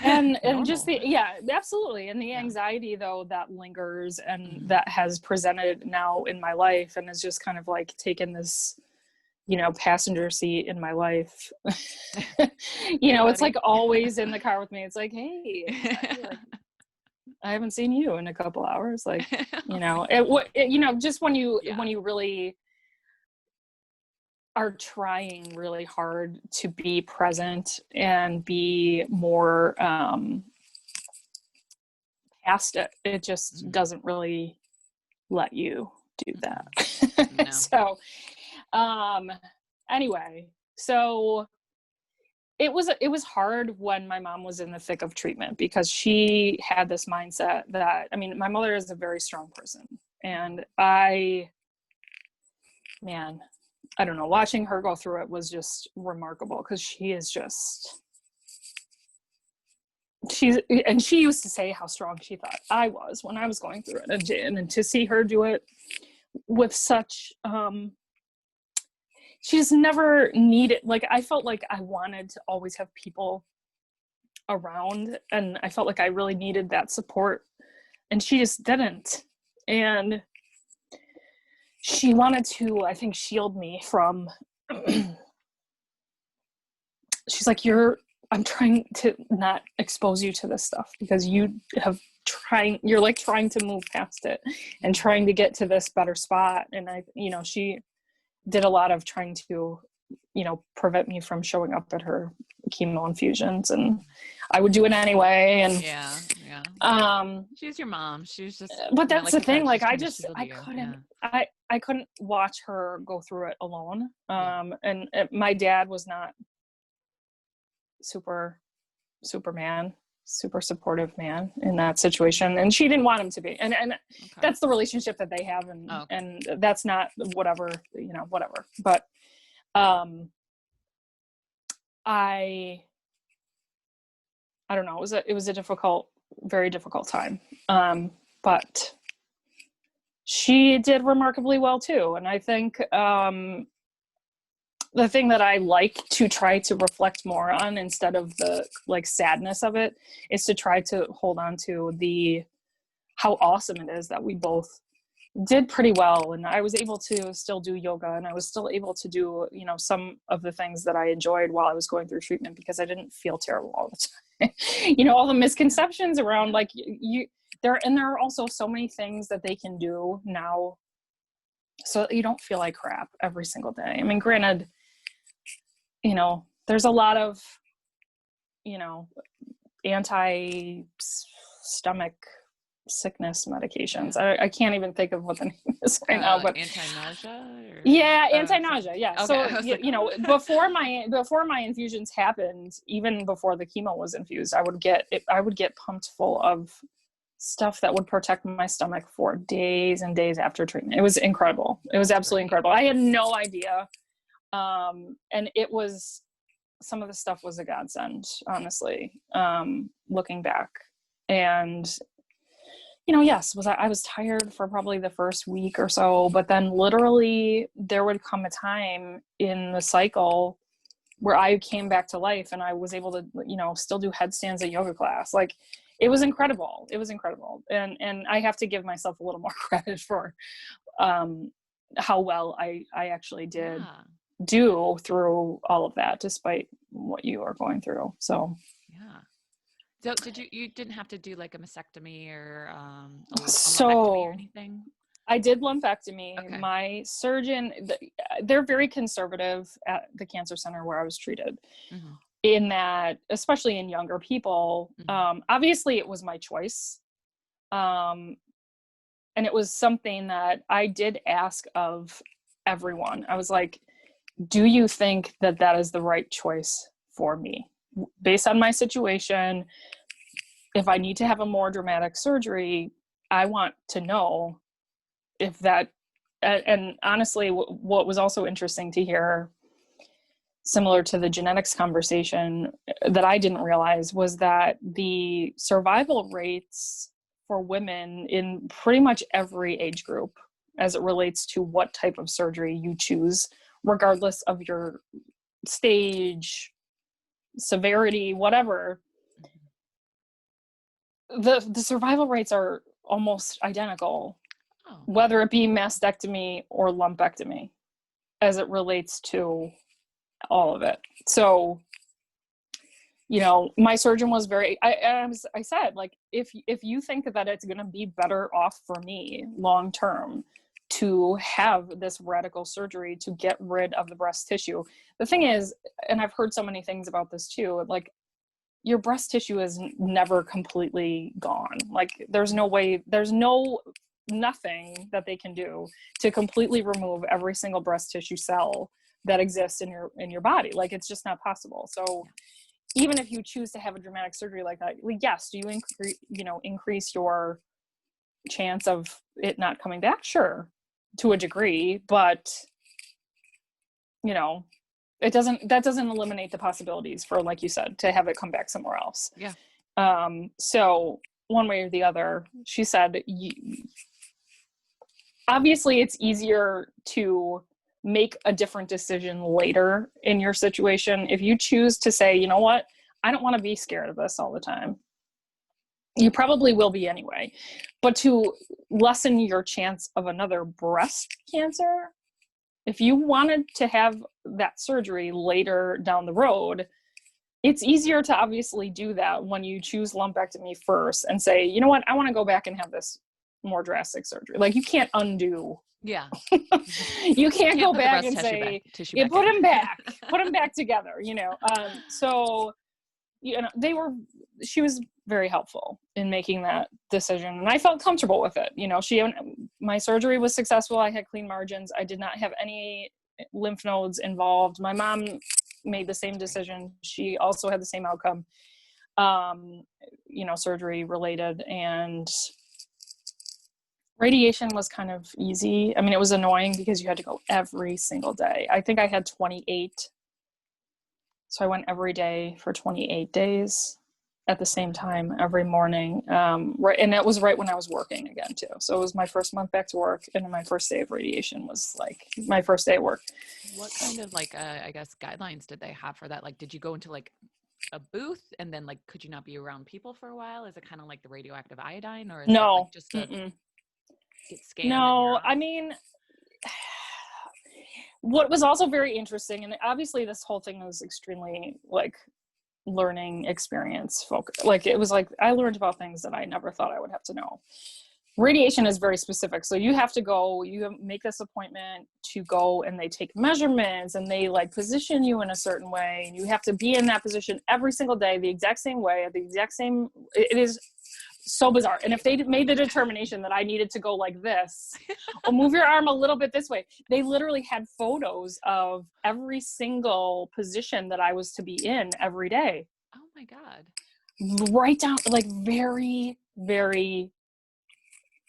Speaker 1: and just
Speaker 2: Normal.
Speaker 1: absolutely. And the
Speaker 2: Yeah.
Speaker 1: anxiety though that lingers and
Speaker 2: Mhm.
Speaker 1: that has presented now in my life and is just kind of like taken this, you know, passenger seat in my life. You know, it's like always in the car with me. It's like, hey, I haven't seen you in a couple hours. Like, you know, you know, just when you really are trying really hard to be present and be more past it, it just doesn't really let you do that.
Speaker 2: No.
Speaker 1: So anyway, so it was hard when my mom was in the thick of treatment, because she had this mindset that, I mean, my mother is a very strong person, and man, I don't know, watching her go through it was just remarkable, because she used to say how strong she thought I was when I was going through it, and to see her do it with such she just never needed, like, I felt like I wanted to always have people around, and I felt like I really needed that support, and she just didn't. And she wanted to, I think, shield me from she's like, you're trying to not expose you to this stuff, because you're like trying to move past it and trying to get to this better spot. And she did a lot of trying to, prevent me from showing up at her chemo infusions, and I would do it anyway. And
Speaker 2: she's your mom. She's just,
Speaker 1: but that's the thing. Like, I couldn't watch her go through it alone. And my dad was not super supportive man in that situation, and she didn't want him to be, and that's the relationship that they have, and that's not whatever. But I don't know, it was a very difficult time, but she did remarkably well too. And I think the thing that I like to try to reflect more on, instead of the like sadness of it, is to try to hold on to how awesome it is that we both did pretty well. And I was able to still do yoga, and I was still able to do, some of the things that I enjoyed while I was going through treatment, because I didn't feel terrible all the time. All the misconceptions around, like, there are also so many things that they can do now so that you don't feel like crap every single day. I mean, granted, there's a lot of, anti-stomach sickness medications. I can't even think of what the name is right now, but
Speaker 2: anti-nausea.
Speaker 1: Anti-nausea. Yeah.
Speaker 2: Okay.
Speaker 1: So before my infusions happened, even before the chemo was infused, I would get pumped full of stuff that would protect my stomach for days and days after treatment. It was incredible. It was absolutely incredible. I had no idea. And some of the stuff was a godsend, honestly, looking back. And, yes, I was tired for probably the first week or so, but then literally there would come a time in the cycle where I came back to life, and I was able to, still do headstands at yoga class. Like, it was incredible. It was incredible. And I have to give myself a little more credit for, how well I actually did do through all of that, despite what you are going through. So,
Speaker 2: yeah. So you didn't have to do like a mastectomy or a lumpectomy or
Speaker 1: so
Speaker 2: anything?
Speaker 1: I did lumpectomy.
Speaker 2: Okay.
Speaker 1: My surgeon, they're very conservative at the cancer center where I was treated,
Speaker 2: Mm-hmm.
Speaker 1: in that, especially in younger people.
Speaker 2: Mm-hmm.
Speaker 1: Obviously it was my choice. And it was something that I did ask of everyone. I was like, do you think that that is the right choice for me? Based on my situation, if I need to have a more dramatic surgery, I want to know if that, and honestly, what was also interesting to hear, similar to the genetics conversation, that I didn't realize, was that the survival rates for women in pretty much every age group, as it relates to what type of surgery you choose, regardless of your stage, severity, whatever, the survival rates are almost identical,
Speaker 2: Oh.
Speaker 1: whether it be mastectomy or lumpectomy, as it relates to all of it. So, you know, my surgeon was very, I said, like, if you think that it's going to be better off for me long term to have this radical surgery to get rid of the breast tissue. The thing is, and I've heard so many things about this too, like, your breast tissue is never completely gone. Like, there's no way, nothing that they can do to completely remove every single breast tissue cell that exists in your body. Like, it's just not possible. So even if you choose to have a dramatic surgery like that, like, yes, do you increase your chance of it not coming back? Sure, to a degree, but that doesn't eliminate the possibilities for, like you said, to have it come back somewhere else.
Speaker 2: Yeah.
Speaker 1: So one way or the other, she said, obviously it's easier to make a different decision later in your situation if you choose to say, you know what, I don't want to be scared of this all the time. You probably will be anyway, but to lessen your chance of another breast cancer, if you wanted to have that surgery later down the road, it's easier to obviously do that when you choose lumpectomy first and say, you know what, I want to go back and have this more drastic surgery. Like, you can't undo.
Speaker 2: Yeah.
Speaker 1: You can't go back and say,
Speaker 2: tissue
Speaker 1: put him back together, So, she was very helpful in making that decision, and I felt comfortable with it. My surgery was successful. I had clean margins. I did not have any lymph nodes involved. My mom made the same decision. She also had the same outcome, surgery related, and radiation was kind of easy. I mean, it was annoying because you had to go every single day. I think I had 28. So I went every day for 28 days at the same time every morning. Right. And that was right when I was working again too. So it was my first month back to work, and my first day of radiation was like my first day at work.
Speaker 2: What kind of I guess guidelines did they have for that? Like, did you go into like a booth and then like, could you not be around people for a while? Is it kind of like the radioactive iodine, or is it like just a get scanned?
Speaker 1: No, I mean, what was also very interesting, and obviously this whole thing was extremely like learning experience focused. Like, it was like I learned about things that I never thought I would have to know. Radiation is very specific. So you have to go, you make this appointment to go, and they take measurements, and they like position you in a certain way, and you have to be in that position every single day, the exact same way, at the exact same, it is so bizarre. And if they made the determination that I needed to go like this, or move your arm a little bit this way, they literally had photos of every single position that I was to be in every day.
Speaker 2: Oh my God.
Speaker 1: Right down, like very, very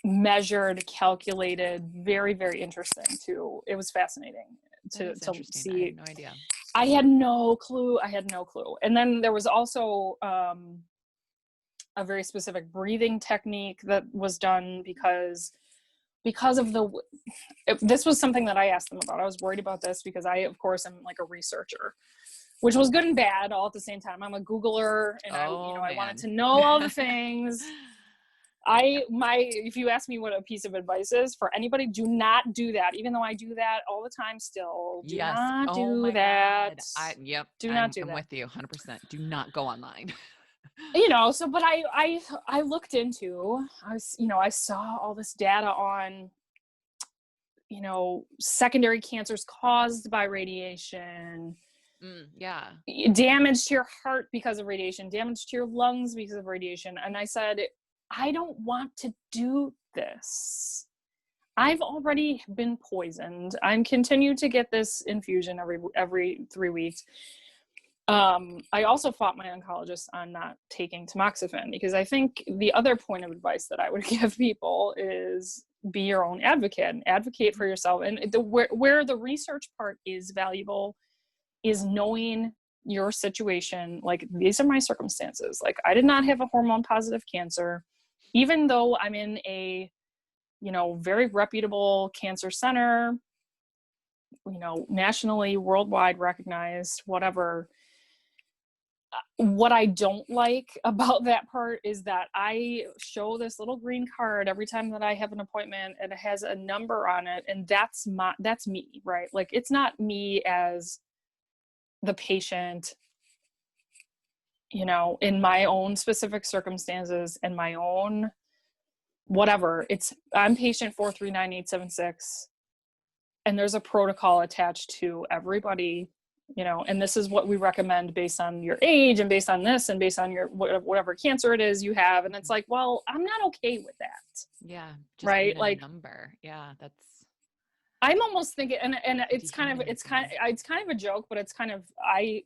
Speaker 1: measured, calculated, very, very interesting too. It was fascinating to see.
Speaker 2: I had no idea.
Speaker 1: I had no clue. And then there was also a very specific breathing technique that was done because of this was something that I asked them about. I was worried about this because I, of course, am like a researcher, which was good and bad all at the same time. I'm a Googler, and I wanted to know all the things. if you ask me what a piece of advice is for anybody, do not do that. Even though I do that all the time still. Do not do that.
Speaker 2: Yep.
Speaker 1: Do not do
Speaker 2: I'm
Speaker 1: that.
Speaker 2: with you 100%. Do not go online.
Speaker 1: But I looked into, I saw all this data on, secondary cancers caused by radiation,
Speaker 2: yeah.
Speaker 1: damage to your heart because of radiation, damage to your lungs because of radiation. And I said, I don't want to do this. I've already been poisoned. I'm continued to get this infusion every 3 weeks. I also fought my oncologist on not taking tamoxifen, because I think the other point of advice that I would give people is be your own advocate and advocate for yourself. And where the research part is valuable is knowing your situation. Like, these are my circumstances. Like, I did not have a hormone positive cancer, even though I'm in a, very reputable cancer center, nationally, worldwide recognized, whatever. What I don't like about that part is that I show this little green card every time that I have an appointment, and it has a number on it, and that's me, right? Like, it's not me as the patient, in my own specific circumstances and my own whatever. I'm patient 439-876, and there's a protocol attached to everybody, and this is what we recommend based on your age and based on this and based on your whatever cancer it is you have. And it's like, well, I'm not okay with that.
Speaker 2: Yeah. Just
Speaker 1: right. Like,
Speaker 2: number. Yeah.
Speaker 1: I'm almost thinking, and it's kind of a joke, but it's kind of, I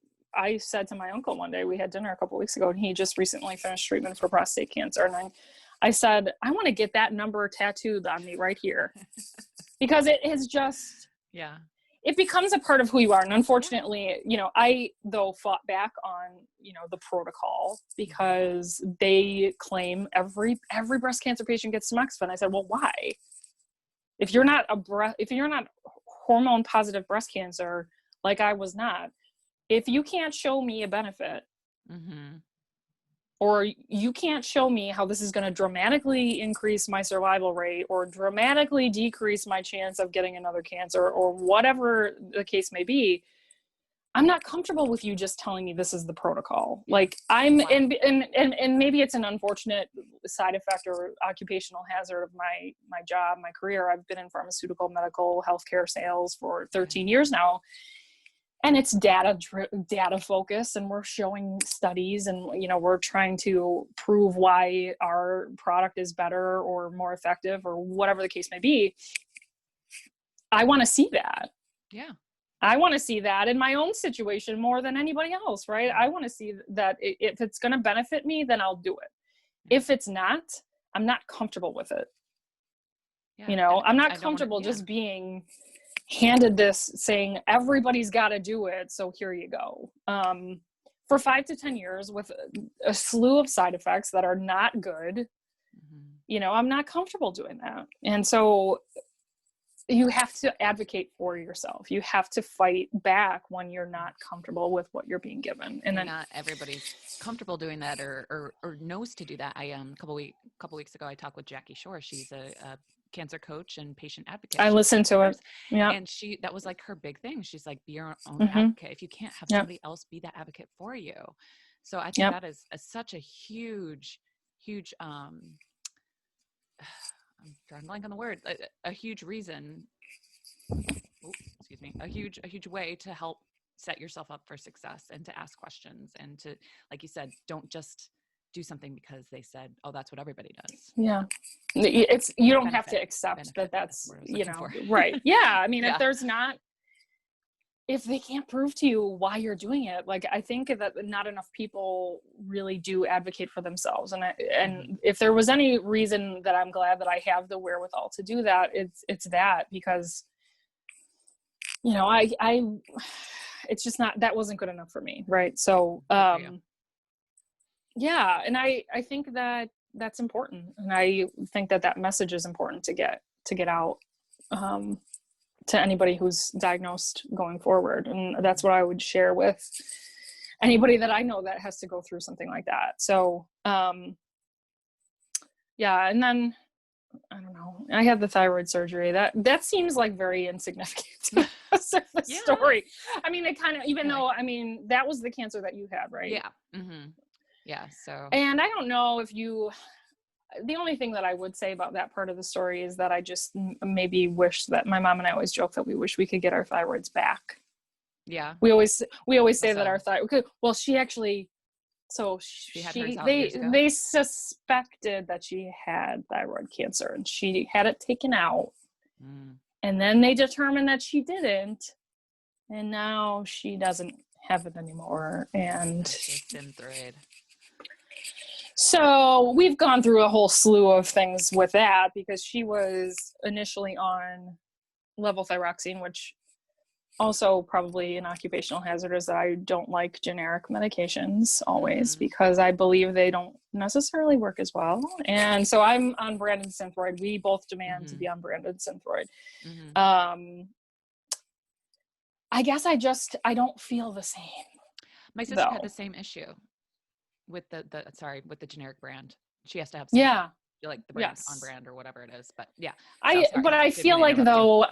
Speaker 1: said to my uncle one day, we had dinner a couple of weeks ago, and he just recently finished treatment for prostate cancer. And I said, I want to get that number tattooed on me right here, because it is just,
Speaker 2: yeah,
Speaker 1: it becomes a part of who you are. And unfortunately, I, though, fought back on, the protocol, because they claim every breast cancer patient gets tamoxifen. I said, well, why? If you're not hormone positive breast cancer, like I was not, if you can't show me a benefit, or you can't show me how this is going to dramatically increase my survival rate or dramatically decrease my chance of getting another cancer, or whatever the case may be, I'm not comfortable with you just telling me this is the protocol. Like, and maybe it's an unfortunate side effect or occupational hazard of my job, my career. I've been in pharmaceutical, medical, healthcare sales for 13 years now. And it's data focused, and we're showing studies, and we're trying to prove why our product is better or more effective or whatever the case may be. I want to see that.
Speaker 2: Yeah.
Speaker 1: I want to see that in my own situation more than anybody else, right? I want to see that if it's going to benefit me, then I'll do it. If it's not, I'm not comfortable with it.
Speaker 2: Yeah.
Speaker 1: I'm not comfortable just being handed this saying everybody's got to do it, so here you go, for 5 to 10 years with a slew of side effects that are not good. I'm not comfortable doing that. And so you have to advocate for yourself. You have to fight back when you're not comfortable with what you're being given. And then
Speaker 2: not everybody's comfortable doing that or knows to do that. I a couple weeks ago I talked with Jackie Shore. She's a cancer coach and patient advocate.
Speaker 1: I listened to it. Yeah.
Speaker 2: And that was like her big thing. She's like, be your own advocate. If you can't have somebody else be that advocate for you. So I think that is such a huge, I'm drawing a blank on the word, a huge reason, a huge way to help set yourself up for success, and to ask questions, and to, like you said, don't just do something because they said, oh, that's what everybody does.
Speaker 1: Yeah. You don't have to accept that that's right. Yeah. I mean, if they can't prove to you why you're doing it, like, I think that not enough people really do advocate for themselves. And if there was any reason that I'm glad that I have the wherewithal to do that, it's that, because, it's just not, that wasn't good enough for me. Right. So, yeah. And I think that that's important. And I think that message is important to get out, to anybody who's diagnosed going forward. And that's what I would share with anybody that I know that has to go through something like that. So, yeah. And then, I don't know, I had the thyroid surgery. That seems like very insignificant to the
Speaker 2: Yeah.
Speaker 1: story. I mean, it kind of, even
Speaker 2: Yeah.
Speaker 1: though, I mean, that was the cancer that you had, right?
Speaker 2: Yeah. Mm-hmm. Yeah. So.
Speaker 1: And I don't know if the only thing that I would say about that part of the story is that I just maybe wish that my mom and I always joke that we wish we could get our thyroids back.
Speaker 2: Yeah.
Speaker 1: We always say that
Speaker 2: So?
Speaker 1: our thyroid, well, she actually, so
Speaker 2: She had hers out years ago?
Speaker 1: they suspected that she had thyroid cancer, and she had it taken out. And then they determined that she didn't, and now she doesn't have it anymore. And
Speaker 2: Synthroid.
Speaker 1: so we've gone through a whole slew of things with that, because she was initially on levothyroxine, which also probably an occupational hazard is that I don't like generic medications always, because I believe they don't necessarily work as well. And so I'm on branded Synthroid. We both demand to be on branded Synthroid. I guess I don't feel the same.
Speaker 2: My sister had the same issue with with the generic brand. She has to have some, like the brand on brand or whatever it is. But yeah.
Speaker 1: I feel like, though,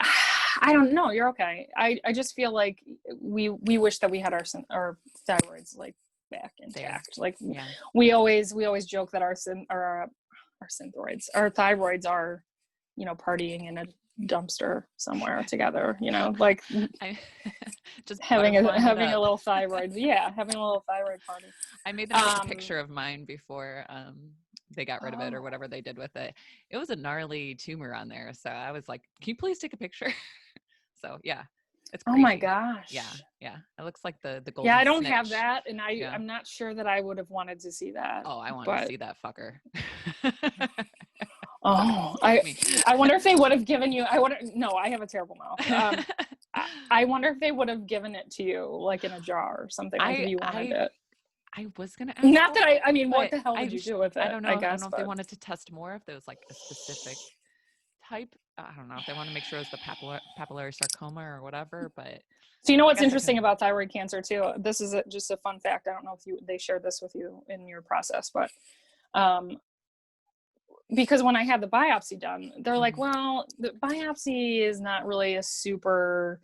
Speaker 1: I don't know. You're okay. I just feel like we wish that we had our thyroids like back intact. Like we always joke that our synthroids, our thyroids are, partying in a dumpster somewhere together, like
Speaker 2: just
Speaker 1: having a little thyroid. Yeah, having a little thyroid party.
Speaker 2: I made them take a picture of mine before they got rid of it or whatever they did with it. It was a gnarly tumor on there, so I was like, can you please take a picture? So yeah, it's crazy.
Speaker 1: Oh my gosh.
Speaker 2: Yeah, it looks like the golden
Speaker 1: I don't
Speaker 2: snitch.
Speaker 1: have that, and I'm not sure that I would have wanted to see that.
Speaker 2: Oh, I want to see that fucker.
Speaker 1: Oh, I wonder if they would have given you. No, I have a terrible mouth. I wonder if they would have given it to you like in a jar or something, like if you wanted it.
Speaker 2: I was gonna ask.
Speaker 1: Not that I mean, what the hell did you do with it?
Speaker 2: I don't know. I don't know if they wanted to test more, if there was like a specific type. I don't know if they want to make sure it was the papillary sarcoma or whatever. But
Speaker 1: so you know what's interesting about thyroid cancer too? This is just a fun fact. I don't know if they shared this with you in your process, but because when I had the biopsy done, they're like, well, the biopsy is not really a super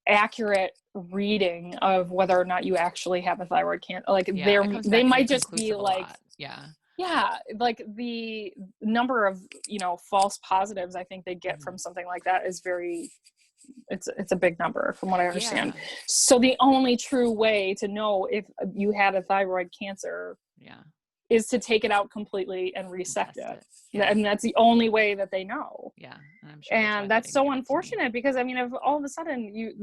Speaker 1: accurate reading of whether or not you actually have a thyroid cancer. Like they might just be like, like the number of, false positives I think they get from something like that is it's a big number from what I understand. So the only true way to know if you had a thyroid cancer is to take it out completely and resect it. And that's the only way that they know.
Speaker 2: And I'm sure
Speaker 1: and that's so unfortunate, because I mean, if all of a sudden you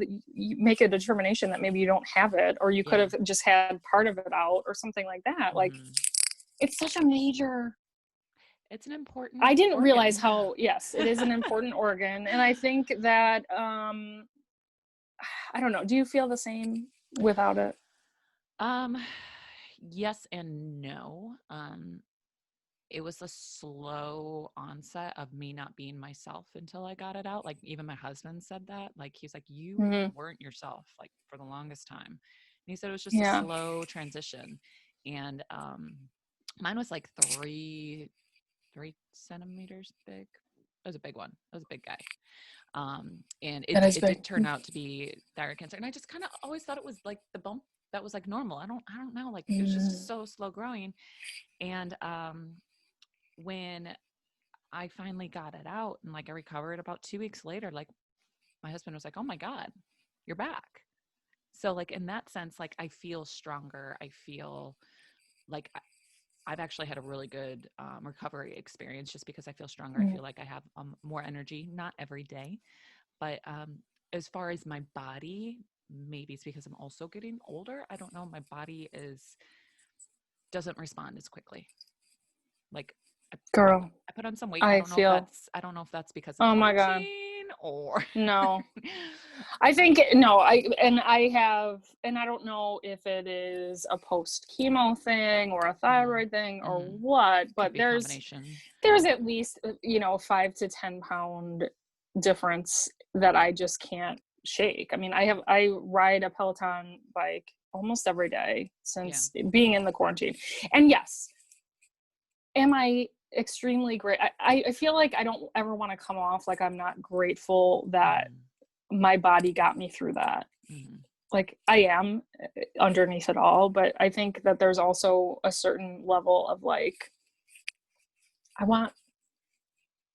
Speaker 1: make a determination that maybe you don't have it, or you could have just had part of it out or something like that, like it's such a major,
Speaker 2: it's an important
Speaker 1: I didn't
Speaker 2: organ.
Speaker 1: realize how it is an important organ. And I think that I don't know, do you feel the same without it?
Speaker 2: Yes and no. It was a slow onset of me not being myself until I got it out. Like even my husband said that. Like he's like, you weren't yourself, like for the longest time. And he said it was just a slow transition. And mine was like 3 centimeters big. It was a big one. It was a big guy. And it did turn out to be thyroid cancer. And I just kind of always thought it was like the bump that was like normal. I don't know. Like it was just so slow growing. And when I finally got it out and like I recovered about 2 weeks later, like my husband was like, oh my God, you're back. So like in that sense, like I feel stronger. I feel like I've actually had a really good recovery experience just because I feel stronger. I feel like I have more energy, not every day, but as far as my body, maybe it's because I'm also getting older. I don't know. My body doesn't respond as quickly. Like,
Speaker 1: girl,
Speaker 2: I put on some weight.
Speaker 1: I
Speaker 2: don't know if that's because of protein or
Speaker 1: no. I think no. I don't know if it is a post chemo thing or a thyroid thing or what, but there's at least 5 to 10 pound difference that I just can't shake. I mean, I ride a Peloton bike almost every day since being in the quarantine. And yes, am I extremely great. I feel like I don't ever want to come off like I'm not grateful that my body got me through that. Like I am underneath it all, but I think that there's also a certain level of like, I want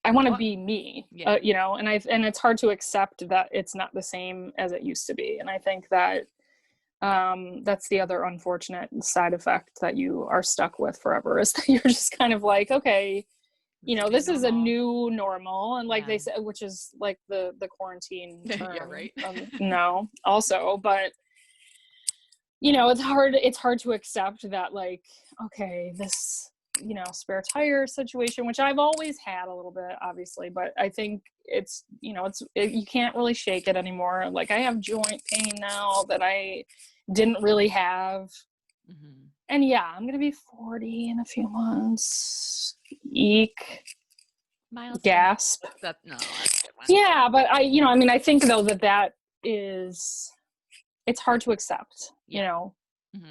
Speaker 1: to be me, you know, and it's hard to accept that it's not the same as it used to be. And I think that that's the other unfortunate side effect that you are stuck with forever, is that you're just kind of like, okay, you know, this is a new normal. And like they said, which is like the quarantine term,
Speaker 2: yeah, right.
Speaker 1: No, also, but you know, it's hard to accept that, like, okay, this, you know, spare tire situation, which I've always had a little bit, obviously, but I think it's, you know, you can't really shake it anymore. Like I have joint pain now that I didn't really have. And yeah, I'm going to be 40 in a few months. Eek.
Speaker 2: Milestone.
Speaker 1: Gasp.
Speaker 2: That's a good one.
Speaker 1: Yeah, but I think though that is, it's hard to accept, you know.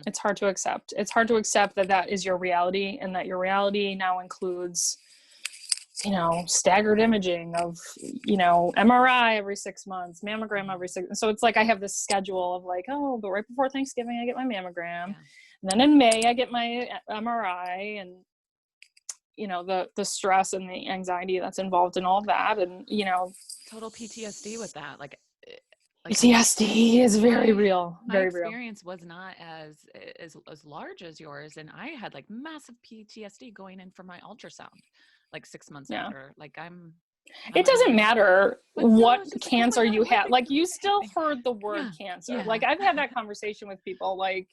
Speaker 1: It's hard to accept. It's hard to accept that is your reality, and that your reality now includes, you know, staggered imaging of, you know, MRI every 6 months, mammogram every 6. So it's like I have this schedule of like, oh, but right before Thanksgiving I get my mammogram, and then in May I get my MRI, and you know, the stress and the anxiety that's involved in all that, and you know,
Speaker 2: total PTSD with that. Like
Speaker 1: PTSD is very real.
Speaker 2: My
Speaker 1: Very
Speaker 2: experience was not as large as yours, and I had like massive PTSD going in for my ultrasound, like 6 months after. Like
Speaker 1: it doesn't matter what cancer
Speaker 2: like,
Speaker 1: you had. Like you still heard the word cancer.
Speaker 2: Yeah.
Speaker 1: Like I've had that conversation with people. Like,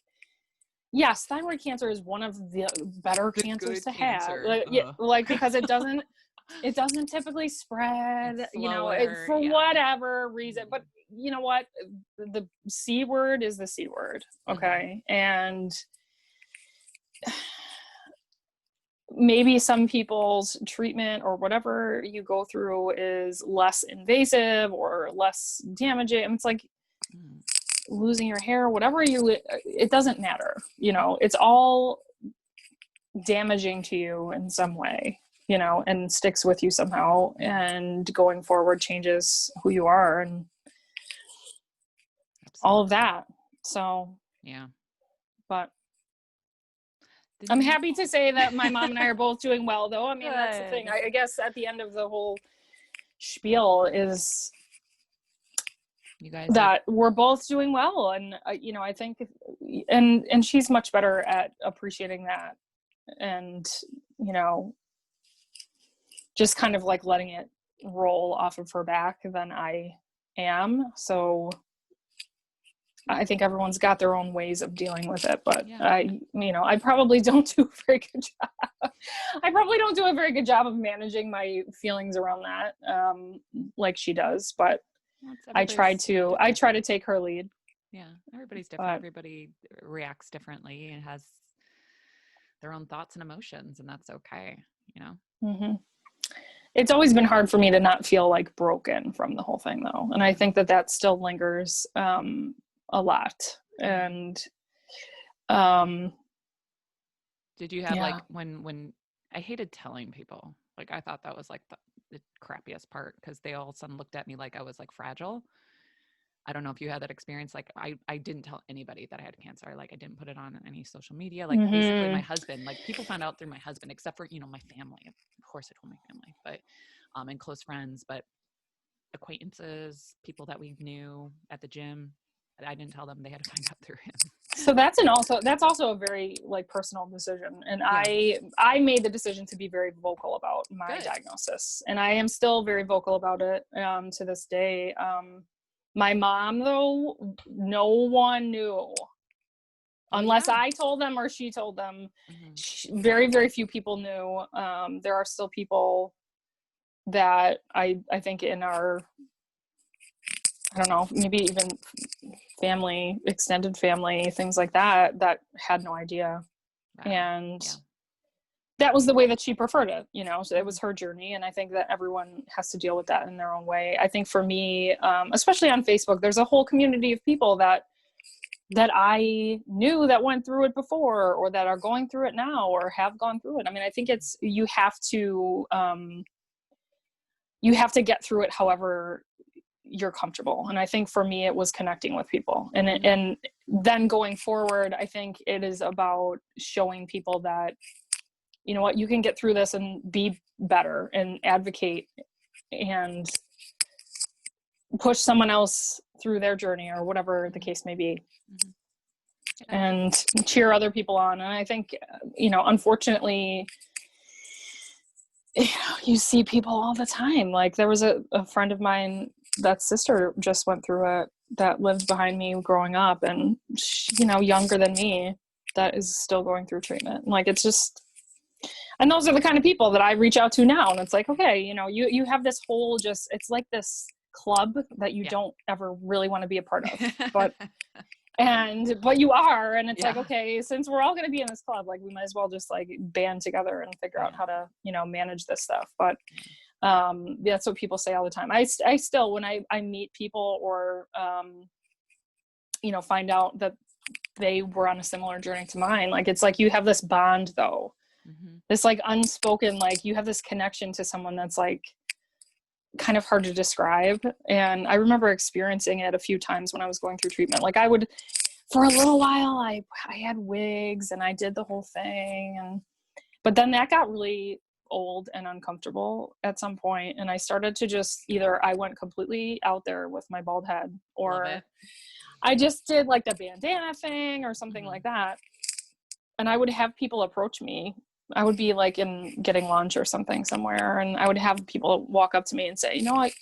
Speaker 1: yes, thyroid cancer is one of the better cancers to have. Like because it doesn't typically spread, you know, for whatever reason. But you know what? The C word is the C word. Okay. And maybe some people's treatment or whatever you go through is less invasive or less damaging. It's like losing your hair, whatever it doesn't matter. You know, it's all damaging to you in some way, you know, and sticks with you somehow, and going forward changes who you are and all of that. So, but I'm happy to say that my mom and I are both doing well, though. I mean, that's the thing. I guess at the end of the whole spiel is
Speaker 2: you guys
Speaker 1: that we're both doing well. And, you know, I think, and she's much better at appreciating that, and, you know, just kind of like letting it roll off of her back than I am. So I think everyone's got their own ways of dealing with it, but I probably don't do a very good job. I probably don't do a very good job of managing my feelings around that, like she does, but I try to take her lead.
Speaker 2: Yeah. Everybody's different. Everybody reacts differently and has their own thoughts and emotions, and that's okay, you know?
Speaker 1: It's always been hard for me to not feel like broken from the whole thing, though. And I think that still lingers, a lot. And
Speaker 2: did you have like when I hated telling people, like I thought that was like the crappiest part, because they all of a sudden looked at me like I was like fragile. I don't know if you had that experience. Like I didn't tell anybody that I had cancer. Like I didn't put it on any social media. Like basically my husband, like people found out through my husband, except for, you know, my family. Of course I told my family, but and close friends, but acquaintances, people that we knew at the gym, I didn't tell them. They had to find out through him.
Speaker 1: So that's also a very like personal decision. And I made the decision to be very vocal about my diagnosis, and I am still very vocal about it to this day. My mom, though, no one knew unless I told them or she told them. Very, very few people knew. There are still people that I think in our, I don't know, maybe even family, extended family, things like that had no idea. Wow. And that was the way that she preferred it, you know, so it was her journey. And I think that everyone has to deal with that in their own way. I think for me, especially on Facebook, there's a whole community of people that that I knew that went through it before, or that are going through it now, or have gone through it. I mean, I think it's, you have to get through it however you're comfortable. And I think for me, it was connecting with people. And then going forward, I think it is about showing people that, you know what, you can get through this and be better and advocate and push someone else through their journey, or whatever the case may be. And cheer other people on. And I think, you know, unfortunately, you see people all the time. Like, there was a friend of mine, that sister just went through it, that lived behind me growing up, and she, you know, younger than me, that is still going through treatment. Like, it's just, and those are the kind of people that I reach out to now. And it's like, okay, you know, you have this whole, just, it's like this club that you don't ever really want to be a part of, but you are. And it's like, okay, since we're all going to be in this club, like, we might as well just like band together and figure out how to, you know, manage this stuff. But that's what people say all the time. I still, when I meet people, or you know, find out that they were on a similar journey to mine, like, it's like you have this bond though, this like unspoken, like, you have this connection to someone that's like kind of hard to describe. And I remember experiencing it a few times when I was going through treatment. Like, I would, for a little while, I had wigs and I did the whole thing, but then that got really old and uncomfortable at some point, and I started to just, either I went completely out there with my bald head, or I just did like the bandana thing or something like that. And I would have people approach me. I would be like getting lunch or something somewhere, and I would have people walk up to me and say, you know what,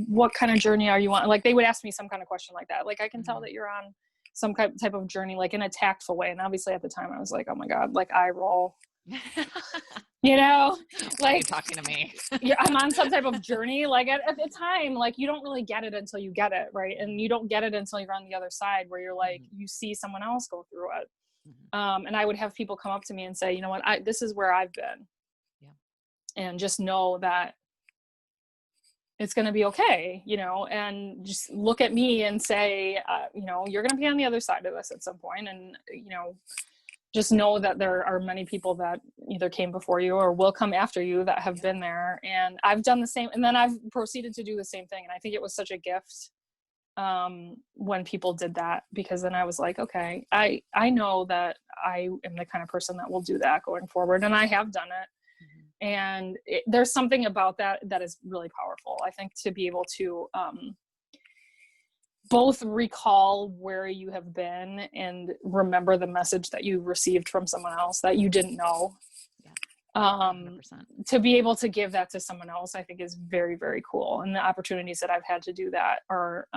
Speaker 1: what kind of journey are you on? Like, they would ask me some kind of question like that. Like, I can tell that you're on some type of journey, like in a tactful way. And obviously at the time I was like, oh my God, like, eye roll. You know, like,
Speaker 2: you're talking to me.
Speaker 1: Yeah, I'm on some type of journey. Like, at the time, like, you don't really get it until you get it, right? And you don't get it until you're on the other side, where you're like, you see someone else go through it. And I would have people come up to me and say, you know what, this is where I've been. And just know that it's going to be okay, you know, and just look at me and say, you know, you're going to be on the other side of this at some point. And, you know, just know that there are many people that either came before you or will come after you that have been there. And I've done the same. And then I've proceeded to do the same thing. And I think it was such a gift when people did that, because then I was like, okay, I know that I am the kind of person that will do that going forward. And I have done it. And there's something about that is really powerful. I think, to be able to both recall where you have been and remember the message that you received from someone else that you didn't know. To be able to give that to someone else, I think, is very, very cool. And the opportunities that I've had to do that are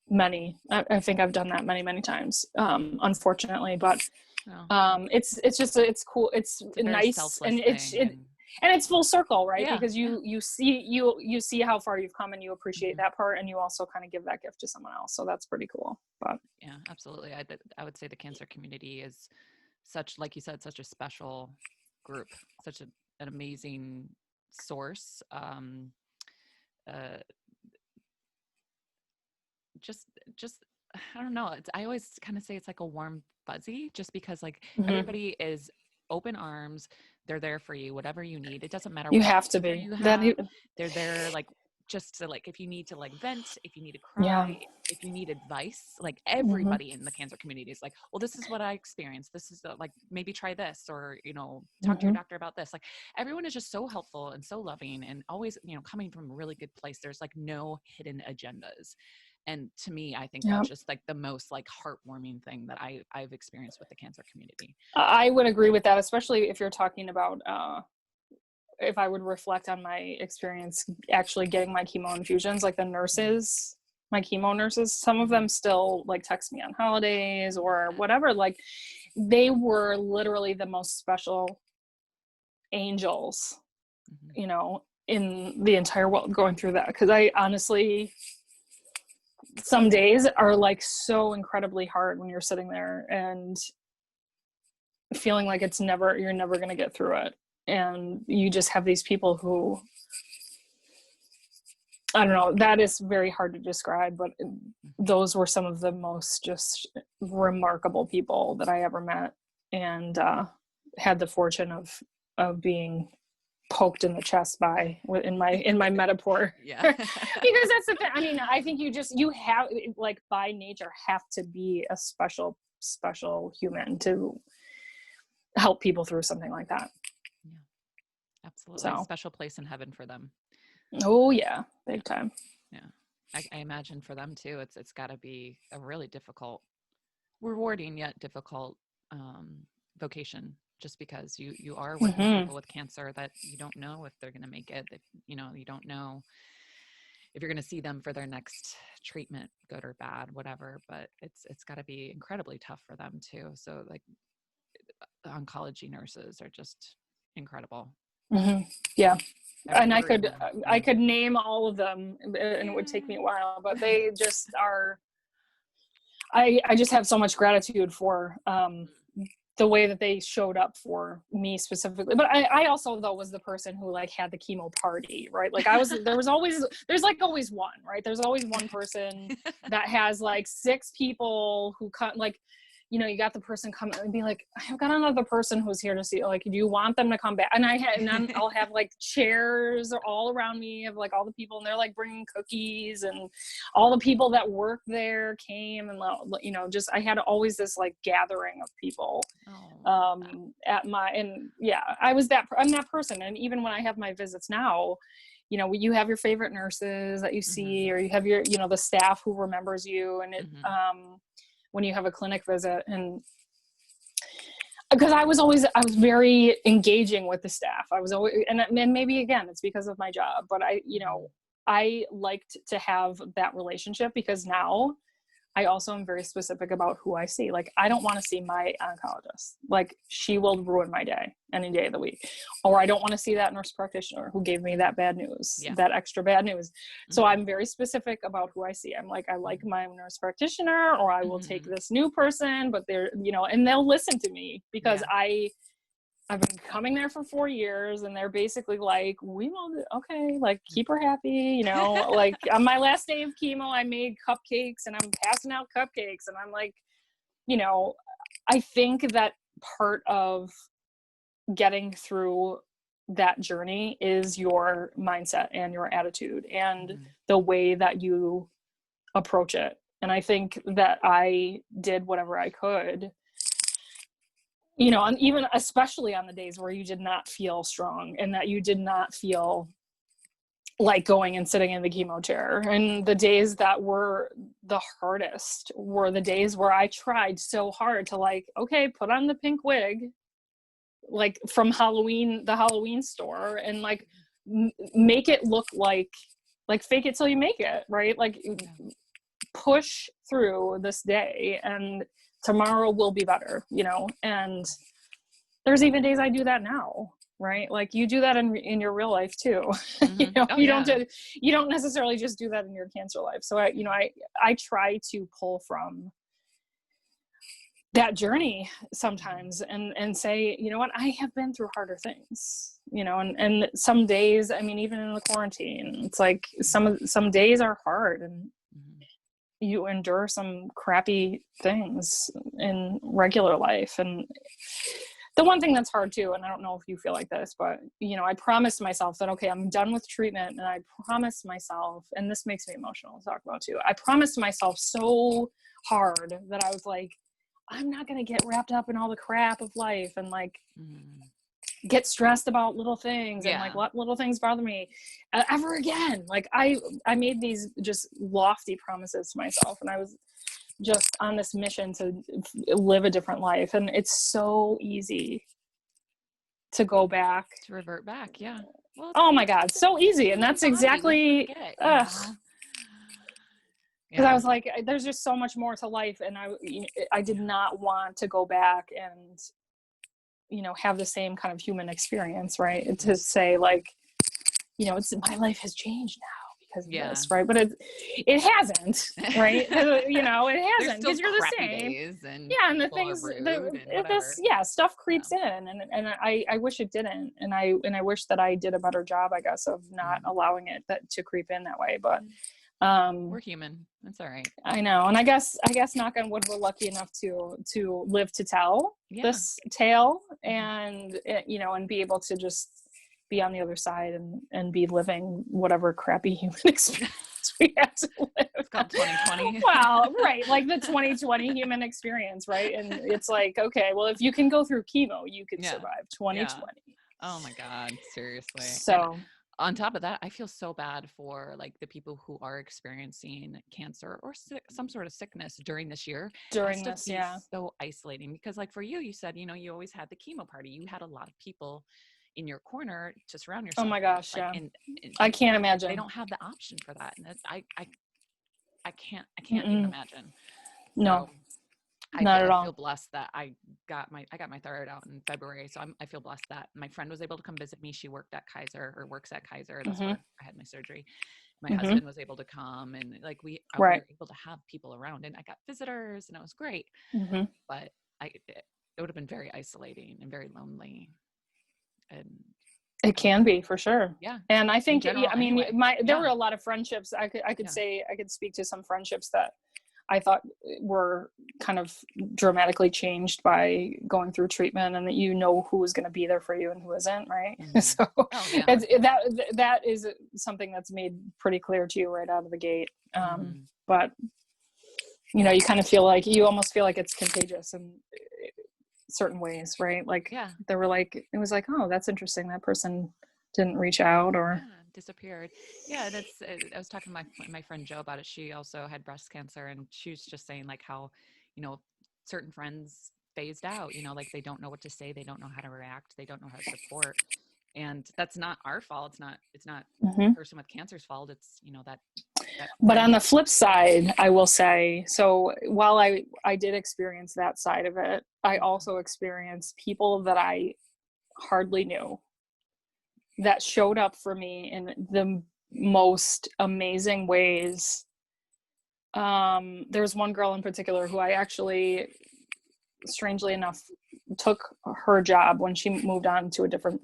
Speaker 1: many. I think I've done that many, many times, unfortunately, but it's cool. It's nice, and it's full circle, right? Because you see how far you've come, and you appreciate that part, and you also kind of give that gift to someone else. So that's pretty cool. But
Speaker 2: yeah, absolutely. I would say the cancer community is such, like you said, such a special group, such an amazing source. Just I don't know. I always kind of say it's like a warm fuzzy, just because like everybody is open arms. They're there for you, whatever you need. It doesn't matter.
Speaker 1: You have to be.
Speaker 2: They're there, like, just to, like, if you need to, like, vent, if you need to cry, if you need advice, like, everybody in the cancer community is like, well, this is what I experienced. This is like, maybe try this, or, you know, talk to your doctor about this. Like, everyone is just so helpful and so loving, and always, you know, coming from a really good place. There's like no hidden agendas. And to me, I think that's just like the most like heartwarming thing that I've experienced with the cancer community. I
Speaker 1: would agree with that, especially if you're talking about, if I would reflect on my experience actually getting my chemo infusions, like the nurses, my chemo nurses, some of them still like text me on holidays or whatever. Like, they were literally the most special angels, you know, in the entire world going through that. Cause I honestly, some days are like so incredibly hard when you're sitting there and feeling like you're never going to get through it. And you just have these people who I don't know, that is very hard to describe, but those were some of the most just remarkable people that I ever met, and had the fortune of being poked in the chest by in my metaphor.
Speaker 2: Yeah.
Speaker 1: Because that's the thing. I mean, I think you have, like, by nature have to be a special human to help people through something like that.
Speaker 2: Yeah, absolutely.
Speaker 1: So,
Speaker 2: Special place in heaven for them.
Speaker 1: oh yeah, big time.
Speaker 2: Yeah. I imagine for them too, it's got to be a really difficult, rewarding yet difficult vocation, just because you are working with people with cancer that you don't know if they're going to make it, that, you know, you don't know if you're going to see them for their next treatment, good or bad, whatever, but it's got to be incredibly tough for them too. So like the oncology nurses are just incredible.
Speaker 1: Yeah. And I
Speaker 2: Everyone.
Speaker 1: could name all of them, and it would take me a while, but they just are, I just have so much gratitude for the way that they showed up for me specifically. But I also, though, was the person who, like, had the chemo party, right? Like, there's always one, right? There's always one person that has like 6 people who come, like, you know, you got the person come and be like, I've got another person who's here to see, like, do you want them to come back? And then I'll have like chairs all around me of like all the people, and they're like bringing cookies, and all the people that work there came, and, you know, just, I had always this like gathering of people I'm that person. And even when I have my visits now, you know, you have your favorite nurses that you see, or you have your, you know, the staff who remembers you, and it, when you have a clinic visit. And because I was very engaging with the staff. I was always, and maybe again, it's because of my job, but I liked to have that relationship, because now I also am very specific about who I see. Like, I don't want to see my oncologist. Like, she will ruin my day any day of the week. Or I don't want to see that nurse practitioner who gave me that bad news, that extra bad news. So I'm very specific about who I see. I'm like, I like my nurse practitioner, or I will take this new person, but they're, you know, and they'll listen to me, because I've been coming there for 4 years, and they're basically like, we will, okay, like, keep her happy, you know. Like, on my last day of chemo, I made cupcakes, and I'm passing out cupcakes, and I'm like, you know, I think that part of getting through that journey is your mindset and your attitude and the way that you approach it. And I think that I did whatever I could, you know, and even especially on the days where you did not feel strong, and that you did not feel like going and sitting in the chemo chair. And the days that were the hardest were the days where I tried so hard to, like, okay, put on the pink wig, like from the Halloween store, and like make it look like fake it till you make it, right? Like, push through this day, and tomorrow will be better, you know. And there's even days I do that now, right? Like, you do that in your real life too. You know, you don't necessarily just do that in your cancer life. So I try to pull from that journey sometimes and say, you know what, I have been through harder things, you know, and some days, I mean, even in the quarantine, it's like some days are hard, and you endure some crappy things in regular life. And the one thing that's hard too, and I don't know if you feel like this, but, you know, I promised myself that, okay, I'm done with treatment, and I promised myself, and this makes me emotional to talk about too, I promised myself so hard that I was like, I'm not going to get wrapped up in all the crap of life, and like get stressed about little things and like let little things bother me ever again. Like, I made these just lofty promises to myself, and I was just on this mission to live a different life. And it's so easy to go back,
Speaker 2: to revert back. Yeah.
Speaker 1: Well, oh my God, so easy. And that's exactly, because I was like, there's just so much more to life. And I did not want to go back and, you know, have the same kind of human experience, right? To say, like, you know, my life has changed now because of
Speaker 2: Yeah.
Speaker 1: this, right? But it hasn't, right? You know, it hasn't, because you're the same.
Speaker 2: Days and
Speaker 1: and the things, stuff creeps in, and I wish it didn't, and I wish that I did a better job, I guess, of not allowing it to creep in that way. But
Speaker 2: we're human. That's all right.
Speaker 1: I know. And I guess knock on wood, we're lucky enough to live to tell this tale, and you know, and be able to just be on the other side and be living whatever crappy human experience we had to live.
Speaker 2: It's called 2020.
Speaker 1: Well, right. Like the 2020 human experience, right? And it's like, okay, well, if you can go through chemo, you can survive 2020.
Speaker 2: Oh my God, seriously.
Speaker 1: So
Speaker 2: and on top of that, I feel so bad for like the people who are experiencing cancer or some sort of sickness during this year.
Speaker 1: During this,
Speaker 2: so isolating, because like for you, you said, you know, you always had the chemo party. You had a lot of people in your corner to surround yourself.
Speaker 1: Oh my gosh,
Speaker 2: with,
Speaker 1: and I can't imagine.
Speaker 2: They don't have the option for that, and I can't even imagine.
Speaker 1: No.
Speaker 2: So
Speaker 1: Not at all.
Speaker 2: I feel blessed that I got my thyroid out in February. So I feel blessed that my friend was able to come visit me. She works at Kaiser. That's where I had my surgery. My husband was able to come, and like we were able to have people around, and I got visitors, and it was great. But it would have been very isolating and very lonely. And
Speaker 1: it can be, for sure.
Speaker 2: Yeah.
Speaker 1: And I think,
Speaker 2: general,
Speaker 1: I mean,
Speaker 2: anyway.
Speaker 1: there were a lot of friendships. I could say, I could speak to some friendships that I thought were kind of dramatically changed by going through treatment, and that you know who is going to be there for you and who isn't, right? So that is something that's made pretty clear to you right out of the gate. But you know, you kind of feel like, you almost feel like it's contagious in certain ways, right? Like they were like, it was like, oh, that's interesting, that person didn't reach out or
Speaker 2: disappeared. Yeah, that's I was talking to my friend Jo about it. She also had breast cancer, and she was just saying like how, you know, certain friends phased out, you know, like they don't know what to say, they don't know how to react, they don't know how to support. And that's not our fault. It's not the person with cancer's fault. It's, you know, that
Speaker 1: but on the flip side, I will say, so while I did experience that side of it, I also experienced people that I hardly knew that showed up for me in the most amazing ways. There was one girl in particular who I actually, strangely enough, took her job when she moved on to a different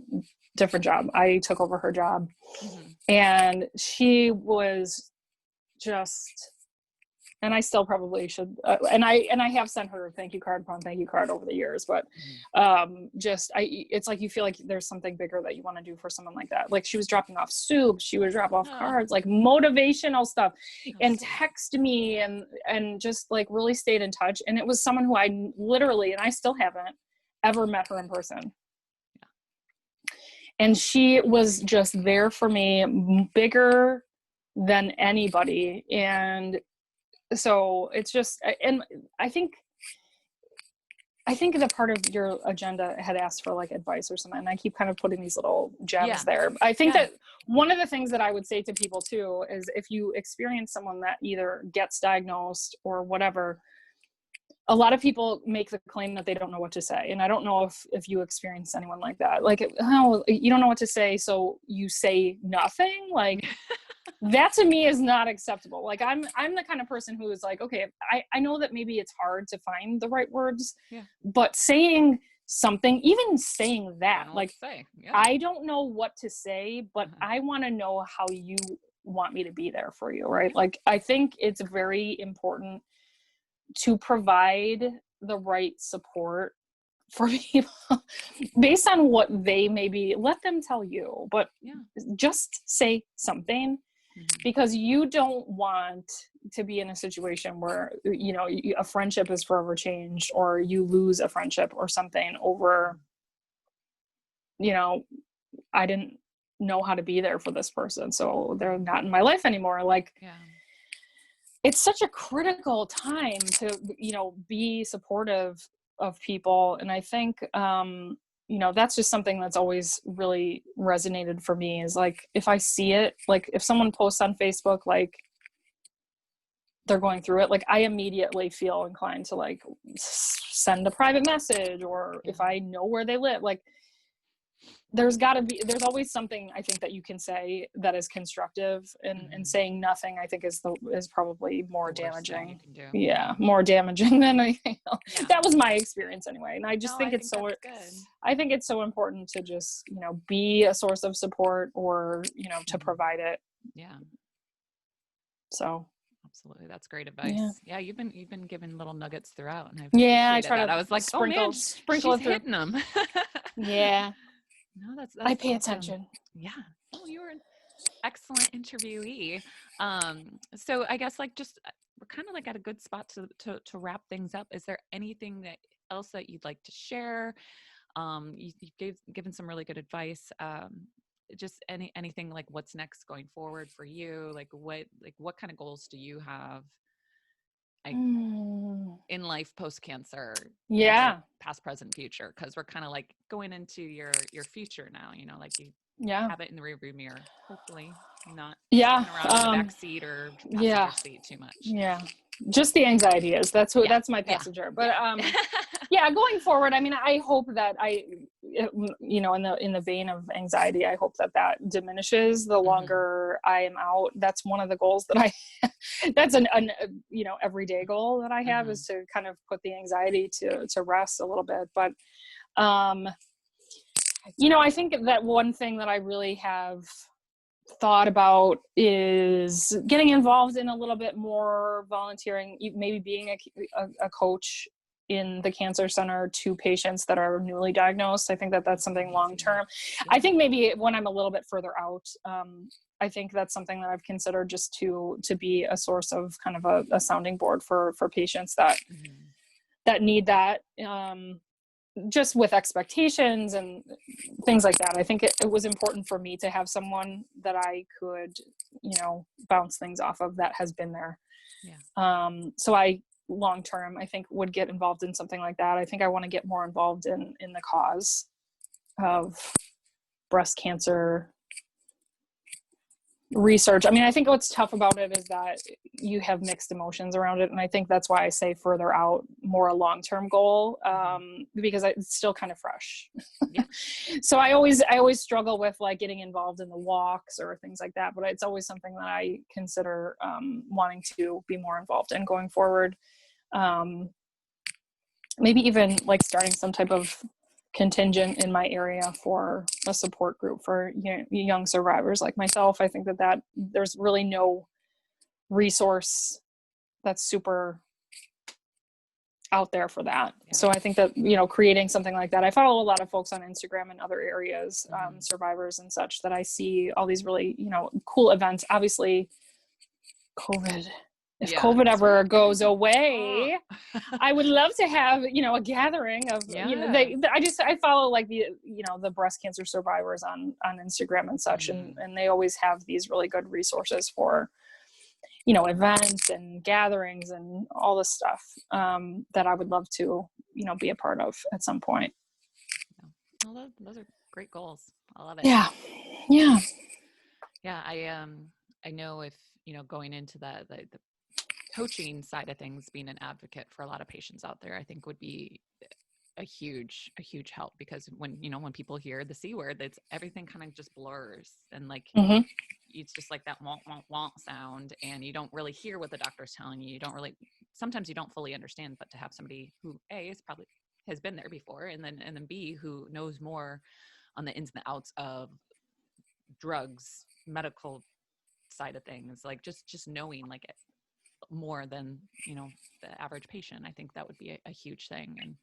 Speaker 1: job. I took over her job, and she was just, and I still probably should, and I have sent her thank you card upon thank you card over the years, but it's like you feel like there's something bigger that you want to do for someone like that. Like she was dropping off soup, she would drop off cards, like motivational stuff, and text me and just like really stayed in touch. And it was someone who I literally, and I still haven't ever met her in person. And she was just there for me, bigger than anybody. And so it's just, and I think the part of your agenda had asked for like advice or something, and I keep kind of putting these little gems there. I think that one of the things that I would say to people too is, if you experience someone that either gets diagnosed or whatever, a lot of people make the claim that they don't know what to say. And I don't know if you experience anyone like that. Like, oh, you don't know what to say, so you say nothing. Like, that to me is not acceptable. Like, I'm the kind of person who is like, okay, I know that maybe it's hard to find the right words, but saying something, even saying that, like, I don't know what to say, but I want to know how you want me to be there for you, right? Like, I think it's very important to provide the right support for people based on what they maybe, let them tell you, but just say something, because you don't want to be in a situation where, you know, a friendship is forever changed, or you lose a friendship or something over, you know, I didn't know how to be there for this person, so they're not in my life anymore. Like, it's such a critical time to, you know, be supportive of people. And I think, you know, that's just something that's always really resonated for me, is like, if I see it, like if someone posts on Facebook, like they're going through it, like I immediately feel inclined to like send a private message, or if I know where they live, like there's always something I think that you can say that is constructive, and saying nothing I think is probably more damaging. Yeah, more damaging than anything else. Yeah. That was my experience anyway. And I just think it's so important to just, you know, be a source of support, or, you know, to provide it.
Speaker 2: Yeah.
Speaker 1: So
Speaker 2: absolutely, that's great advice. Yeah, you've been giving little nuggets throughout, and I
Speaker 1: try
Speaker 2: that.
Speaker 1: to
Speaker 2: I was like,
Speaker 1: sprinkle
Speaker 2: she's
Speaker 1: it through.
Speaker 2: hitting them.
Speaker 1: Yeah.
Speaker 2: No, that's
Speaker 1: I pay
Speaker 2: awesome.
Speaker 1: attention.
Speaker 2: Yeah. Well, you were an excellent interviewee. So I guess like just we're kind of like at a good spot to wrap things up. Is there anything else that you'd like to share? You've given some really good advice. Just anything like what's next going forward for you? Like what kind of goals do you have? In life post-cancer,
Speaker 1: yeah,
Speaker 2: past, present, future, because we're kind of like going into your future now, you know, like you have it in the rearview mirror, hopefully not around in the back seat or passenger seat too much.
Speaker 1: Yeah, just the anxiety that's my passenger. But going forward, I mean, I hope that you know, in the vein of anxiety, I hope that diminishes the longer I am out. That's one of the goals that that's an you know, everyday goal that I have, is to kind of put the anxiety to rest a little bit. But you know, I think that one thing that I really have thought about is getting involved in a little bit more volunteering, maybe being a coach in the cancer center to patients that are newly diagnosed. I think that's something long term. I think maybe when I'm a little bit further out, I think that's something that I've considered, just to be a source of kind of a sounding board for patients that need that, just with expectations and things like that. I think it was important for me to have someone that I could, you know, bounce things off of, that has been there. Yeah. So I, long term, I think would get involved in something like that. I think I want to get more involved in the cause of breast cancer research. I mean, I think what's tough about it is that you have mixed emotions around it. And I think that's why I say further out, more a long-term goal, because it's still kind of fresh. Yeah. So I always struggle with like getting involved in the walks or things like that, but it's always something that I consider wanting to be more involved in going forward. Maybe even like starting some type of contingent in my area for a support group for, you know, young survivors like myself. I think that there's really no resource that's super out there for that. Yeah. So I think that, you know, creating something like that, I follow a lot of folks on Instagram and other areas, survivors and such, that I see all these really, you know, cool events. Obviously if COVID ever goes away, I would love to have, you know, a gathering of, you know, I follow like the, you know, the breast cancer survivors on Instagram and such. And they always have these really good resources for, you know, events and gatherings and all this stuff, that I would love to, you know, be a part of at some point.
Speaker 2: Well, those are great goals. I love it.
Speaker 1: Yeah. Yeah.
Speaker 2: Yeah. I know if, you know, going into the coaching side of things, being an advocate for a lot of patients out there, I think would be a huge help, because when people hear the C word, that's everything kind of just blurs, and like it's just like that wonk wonk wonk sound, and you don't really hear what the doctor's telling you. Sometimes you don't fully understand, but to have somebody who has been there before, and then B, who knows more on the ins and the outs of drugs, medical side of things, like just knowing like it more than, you know, the average patient. I think that would be a huge thing, and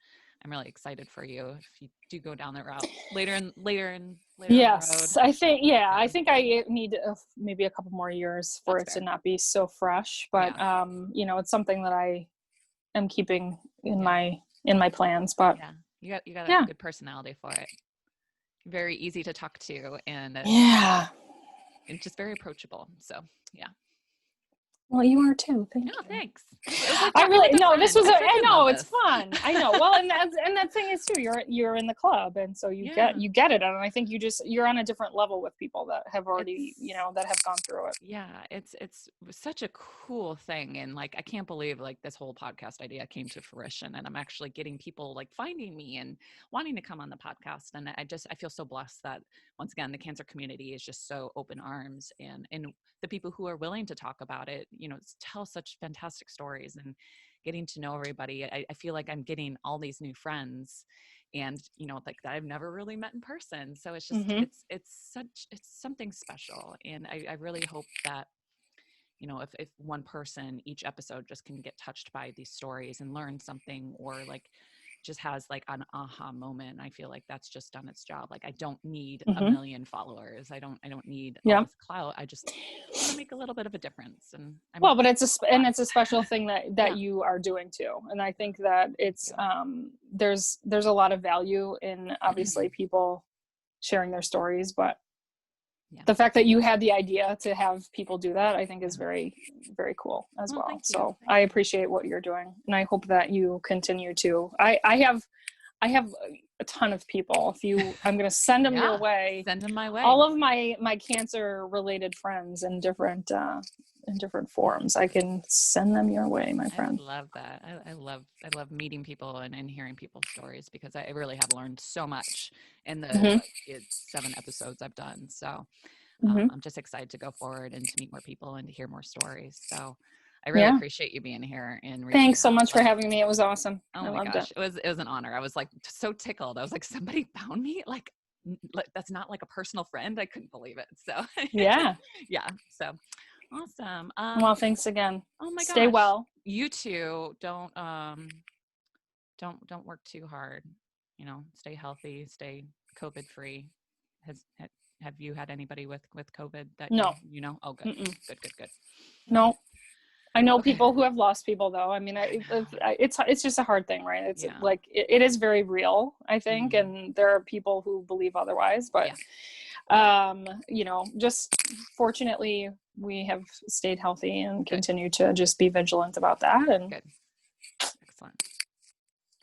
Speaker 2: I'm really excited for you if you do go down that route later in
Speaker 1: yes,
Speaker 2: the road.
Speaker 1: I think I need maybe a couple more years for it to not be so fresh, but you know, it's something that I am keeping in my plans. But
Speaker 2: you got a good personality for it. Very easy to talk to, and and just very approachable. So
Speaker 1: Well, you are too. Thank
Speaker 2: No,
Speaker 1: you.
Speaker 2: thanks. Like
Speaker 1: I really, no,
Speaker 2: friend.
Speaker 1: this was, I know
Speaker 2: this.
Speaker 1: it's fun. I know. Well, and that thing is too, you're in the club. And so you get it. And I think you're on a different level with people that have already, that have gone through it.
Speaker 2: Yeah. It's such a cool thing. And like, I can't believe like this whole podcast idea came to fruition, and I'm actually getting people like finding me and wanting to come on the podcast. And I feel so blessed that once again, the cancer community is just so open arms, and the people who are willing to talk about it, tell such fantastic stories, and getting to know everybody. I feel like I'm getting all these new friends, and like that I've never really met in person. So it's just it's something special, and I really hope that if one person each episode just can get touched by these stories and learn something, or like just has like an aha moment, I feel like that's just done its job. Like I don't need a million followers. I don't need all this clout. I just want to make a little bit of a difference. And
Speaker 1: but it's a special thing that you are doing too. And I think that it's there's a lot of value in obviously people sharing their stories, but the fact that you had the idea to have people do that, I think is very, very cool as well. So I appreciate what you're doing, and I hope that you continue to. I have a ton of people. I'm going to send them your way.
Speaker 2: Send them my way.
Speaker 1: All of my cancer related friends in different forms. I can send them your way, my friend.
Speaker 2: I love that. I love meeting people and hearing people's stories, because I really have learned so much in the 7 episodes I've done. So I'm just excited to go forward and to meet more people and to hear more stories. So I really appreciate you being here. And
Speaker 1: thanks so much for having me. It was awesome.
Speaker 2: Oh my gosh. It was an honor. I was like so tickled. I was like, somebody found me? Like that's not like a personal friend. I couldn't believe it. So yeah. So awesome.
Speaker 1: Well, thanks again.
Speaker 2: Oh my gosh.
Speaker 1: Stay well.
Speaker 2: You too. Don't work too hard. Stay healthy, stay COVID free. Have you had anybody with COVID that
Speaker 1: no.
Speaker 2: Oh, good. Good.
Speaker 1: No. I know people who have lost people though. I mean, it's just a hard thing, right? It's like, it is very real, I think. And there are people who believe otherwise, but, just fortunately we have stayed healthy and continue to just be vigilant about that. And
Speaker 2: good. Excellent.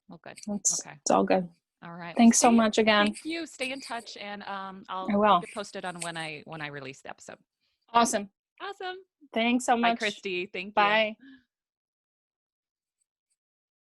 Speaker 2: Well, good.
Speaker 1: It's all good.
Speaker 2: All right.
Speaker 1: Thanks so much again.
Speaker 2: Thank you. Stay in touch, and I'll keep you posted on when I release the episode.
Speaker 1: Awesome.
Speaker 2: Awesome.
Speaker 1: Thanks so much.
Speaker 2: Bye, Kristy. Thank you.
Speaker 1: Bye.